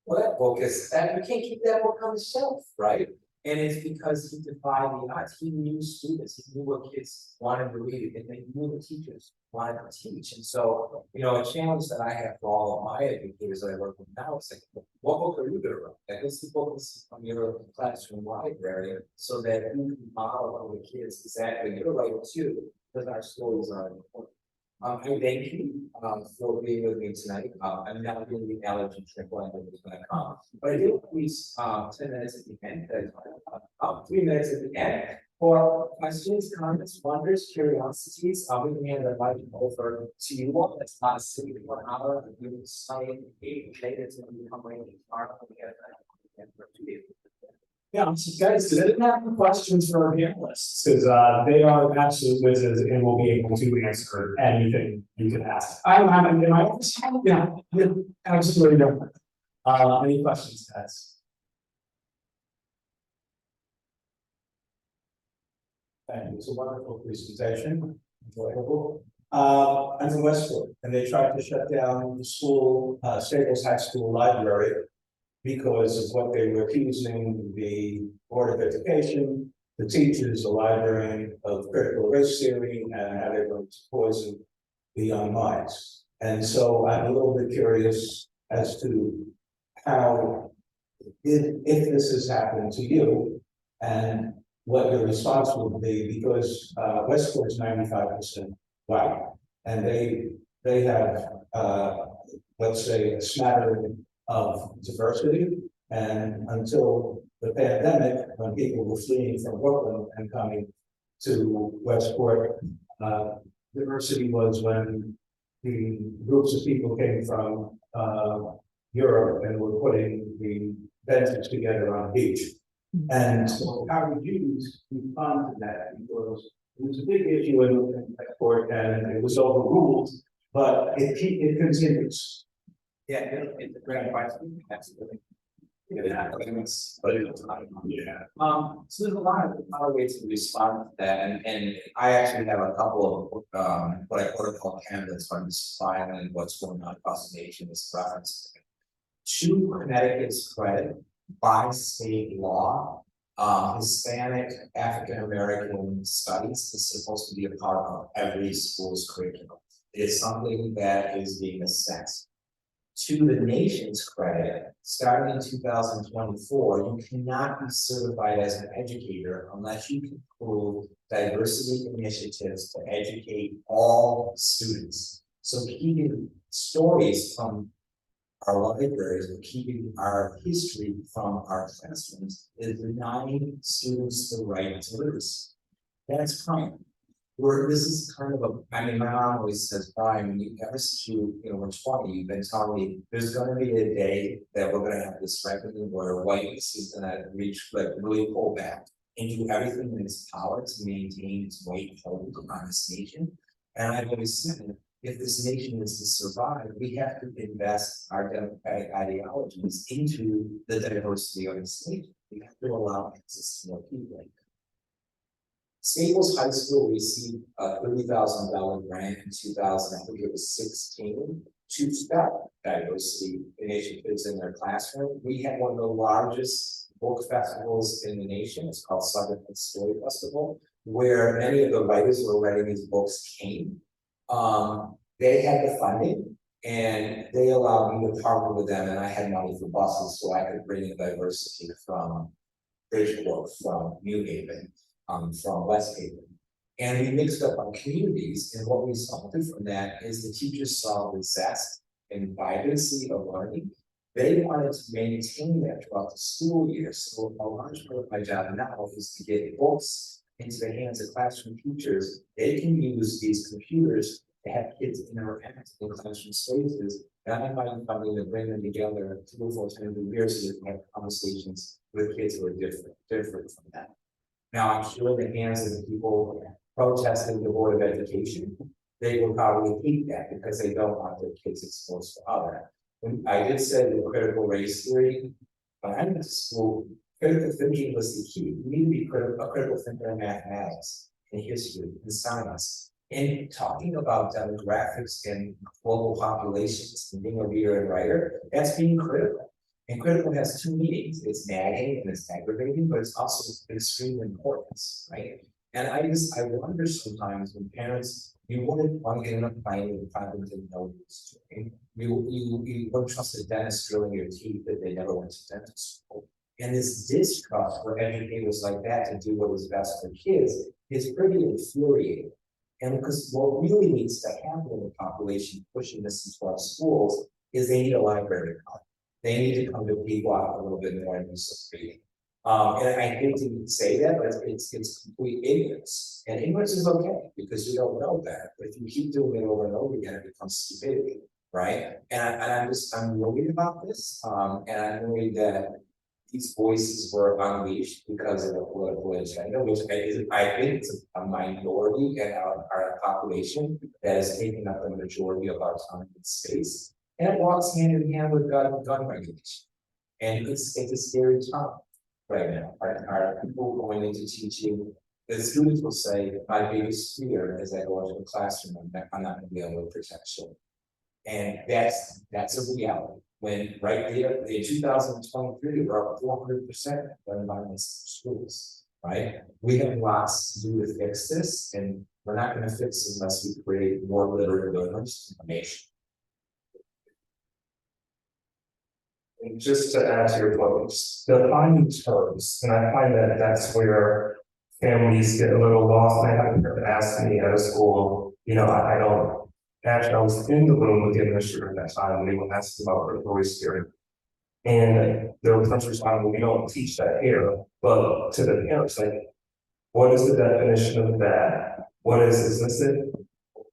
Well, that book is that you can't keep that book on the shelf, right? And it's because he defied the odds. He knew students, he knew what kids wanted to read, and they knew what teachers wanted to teach. And so, a challenge that I have for all of my educators that I work with now is like, what book are you going to write? Like, what's the book from your classroom library, so that you can model for the kids exactly. You're right too, because our stories are important. I thank you for being with me tonight. I'm not doing the allergy triple, I know it's gonna come, but I did please 10 minutes at the end, 3 minutes at the end for questions, comments, wonders, curiosities. We can hand the mic over to you all. That's not a city for an hour. You can study 8 minutes and become ready to start. Yeah, so guys, does anyone have any questions for our panelists? Because they are absolute wizards and will be able to answer anything you can ask. I'm in my office. Yeah, absolutely no. Any questions, guys? Thank you. It's a wonderful presentation. Enjoyable. I'm from Westwood, and they tried to shut down the school, Staples High School library, because of what they were accusing the Board of Education, the teachers, the librarian, of critical race theory and how they were to poison the young minds. And so I'm a little bit curious as to how, if this has happened to you, and what your response would be, because Westwood's 95% white, and they have let's say a smattering of diversity. And until the pandemic, when people were fleeing from Brooklyn and coming to Westport, diversity was when the groups of people came from Europe and were putting the benches together on the beach. And so how would you respond to that? Because it was a big issue in Westport and it was overruled, but it continues. Yeah, it's a great question. Absolutely. Yeah. So there's a lot of ways to respond to that, and I actually have a couple of what I call candidates on this file and what's going on across the nation is reference. To Connecticut's credit, by state law, Hispanic African American studies is supposed to be a part of every school's curriculum. It is something that is being assessed. To the nation's credit, starting in 2024, you cannot be certified as an educator unless you can prove diversity initiatives to educate all students. So keeping stories from our libraries, or keeping our history from our classrooms, is denying students the right to literacy. That's crime. This is kind of I mean, my mom always says, Bryan, when you ever since we're 20, you've been telling me there's gonna be a day that we're gonna have this reckoning where whiteness is gonna reach, like, really pull back and do everything in its power to maintain its white hold on this nation. And I've always said, if this nation is to survive, we have to invest our democratic ideologies into the diversity of this nation. We have to allow access to more people. Staples High School received a $30,000 grant in 2016 to start diversity initiatives in their classroom. We had one of the largest book festivals in the nation. It's called Southern Story Festival, where many of the writers who were writing these books came. They had the funding and they allowed me to partner with them, and I had money for buses so I could bring in diversity from Bridgeport, from New Haven, from West Haven. And we mixed up our communities, and what we saw from that is the teachers saw the zest and vibrancy of learning. They wanted to maintain that throughout the school year. So a large part of my job now is to get books into the hands of classroom teachers. They can use these computers to have kids interact in classroom spaces. And I'm finding funding to bring them together 2 or 4 times a year so they can have conversations with kids who are different from that. Now, I'm sure in the hands of the people protesting the Board of Education, they will probably hate that because they don't want their kids exposed to other. When I did say the critical race theory, when I went to school, critical thinking was the key. You need to be a critical thinker in mathematics, in history, in science. And talking about demographics and global populations and being a reader and writer, that's being critical. And critical has two meanings. It's nagging and it's aggravating, but it's also extreme importance, right? And I wonder sometimes when parents, you wouldn't want to get in a plane and find them didn't know what was doing. You wouldn't trust a dentist drilling your teeth if they never went to dentist school. And this distrust for educators like that to do what is best for kids is pretty infuriating. And because what really needs to happen in the population pushing this into our schools is they need a library card. They need to come to Pequot a little bit more and do some reading. And I hate to say that, but it's complete ignorance. And ignorance is okay because you don't know that. But if you keep doing it over and over again, it becomes stupidity, right? And I'm worried about this. And I'm worried that these voices were unleashed because of the political agenda, which I think it's a minority in our population that is taking up the majority of our time and space. And it walks hand in hand with gun regulation. And it's a scary time right now. Are people going into teaching? The students will say, my biggest fear as I go into the classroom, I'm not going to be able to protect children. And that's a reality. When right there in 2023, we're up 400% gun violence in schools, right? We have lots to do to fix this, and we're not going to fix it unless we create more literate learners in the nation. And just to add to your point, defining terms, and I find that that's where families get a little lost. And I had a parent ask me at a school, I don't. Actually, I was in the room with the administrator at that time, and they were asking about critical race theory. And their first response, well, we don't teach that here, but to the parents, like, what is the definition of that? What is this it?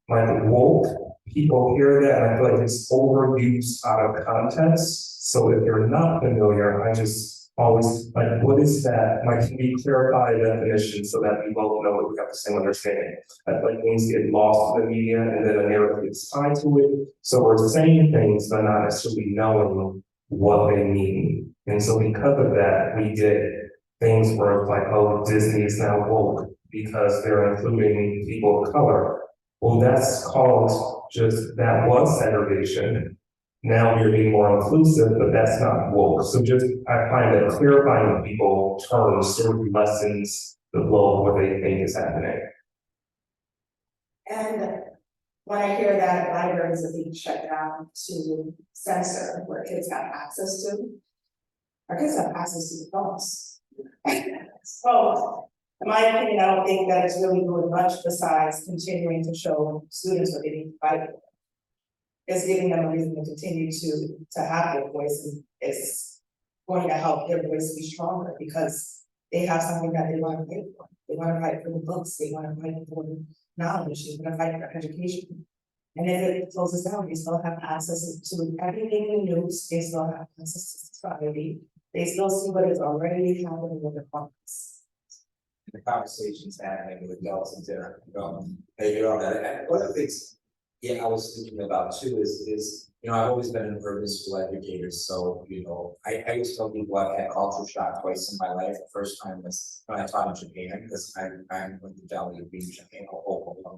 Like woke, people hear that, and I feel like it's overused out of context. So if you're not familiar, I just always like, what is that? Like, can we clarify the definition so that we both know that we have the same understanding? That like things get lost in the media and then a narrative gets tied to it. So we're saying things, but not necessarily knowing what they mean. And so because of that, we get things where it's like, oh, Disney is now woke because they're including people of color. Well, that's called that was segregation. Now we're being more inclusive, but that's not woke. So I find that clarifying with people terms sort of lessens the blow of what they think is happening. And when I hear that libraries are being shut down to censor where kids have access to, our kids have access to the phones. So, in my opinion, I don't think that it's really doing much besides continuing to show students what they need to fight for. It's giving them a reason to continue to have their voice, and it's going to help their voice be stronger because they have something that they want to fight for. They want to fight for the books, they want to fight for knowledge, they want to fight for education. And if it closes down, they still have access to everything in the news, they still have access to society, they still see what is already happening with their partners. The conversations happening with adults and dinner, and one of the things, I was thinking about too is I've always been an urban school educator, so I used to tell people I've had culture shock twice in my life. The first time was when I taught in Japan, because I went to Delhi to be in Japan,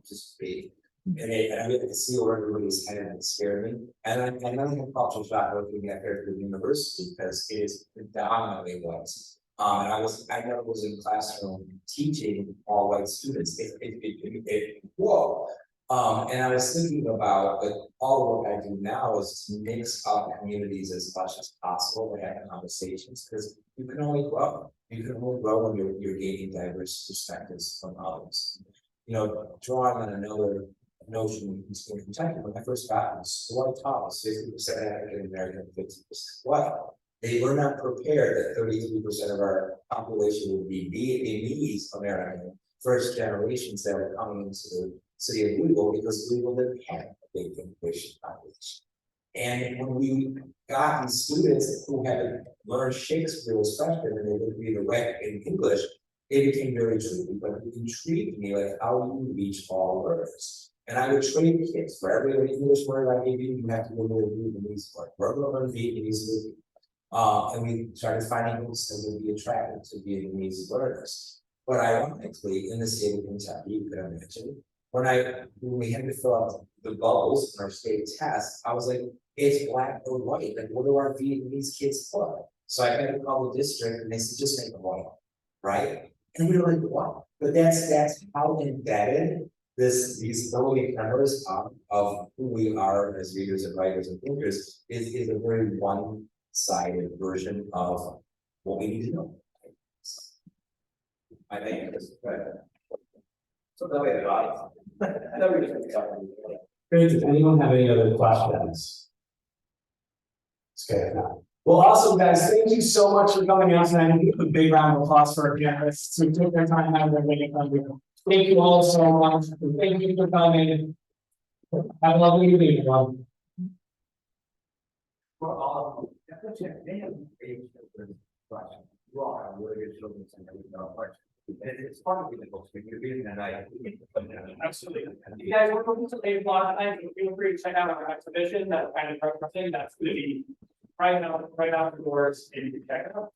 just be. And I really could see where everybody's headed, and it scared me. And I had culture shock working at Fairfield University because it is predominantly white. I never was in the classroom teaching all white students. Whoa. And I was thinking about that all of what I do now is to mix up communities as much as possible to have conversations, because you can only grow. You can only grow when you're gaining diverse perspectives from others. Drawing on another notion in Kentucky, when I first got in school, I taught was 50% African American, 50% white. They were not prepared that 33% of our population would be Vietnamese American first generations that were coming into the city of Lisle, because Lisle didn't have a big immigration population. And when we got these students who had learned Shakespeare as freshmen and they would read and write in English, it became very tricky. But it intrigued me, like, how do you reach all learners? And I would trade kids for every English word I gave you, you have to go to a Vietnamese word. We're going to learn Vietnamese with you. And we started finding books that would be attracted to Vietnamese learners. But ironically, in the state of Kentucky, you could imagine, when we had to fill out the bubbles in our state test, I was like, it's black or white. Like, what do our Vietnamese kids put? So I had to call the district and they said, just make them white, right? And we were like, what? But that's how embedded these early members of who we are as readers and writers and thinkers is a very one-sided version of what we need to know. I think it's so that way I know we're just Great, does anyone have any other questions? Okay, now. Well, awesome, guys. Thank you so much for coming out tonight. Give a big round of applause for our panelists who took their time out of their day to come here. Thank you all so much. Thank you for coming. Have a lovely evening, everyone. for all. They have you all have really good children center with no question. And it's fun with the books when you're reading and Absolutely. If you guys want to look at the blog tonight, feel free to check out our exhibition, that kind of referencing, that's going to be right out the doors, and you can check it out.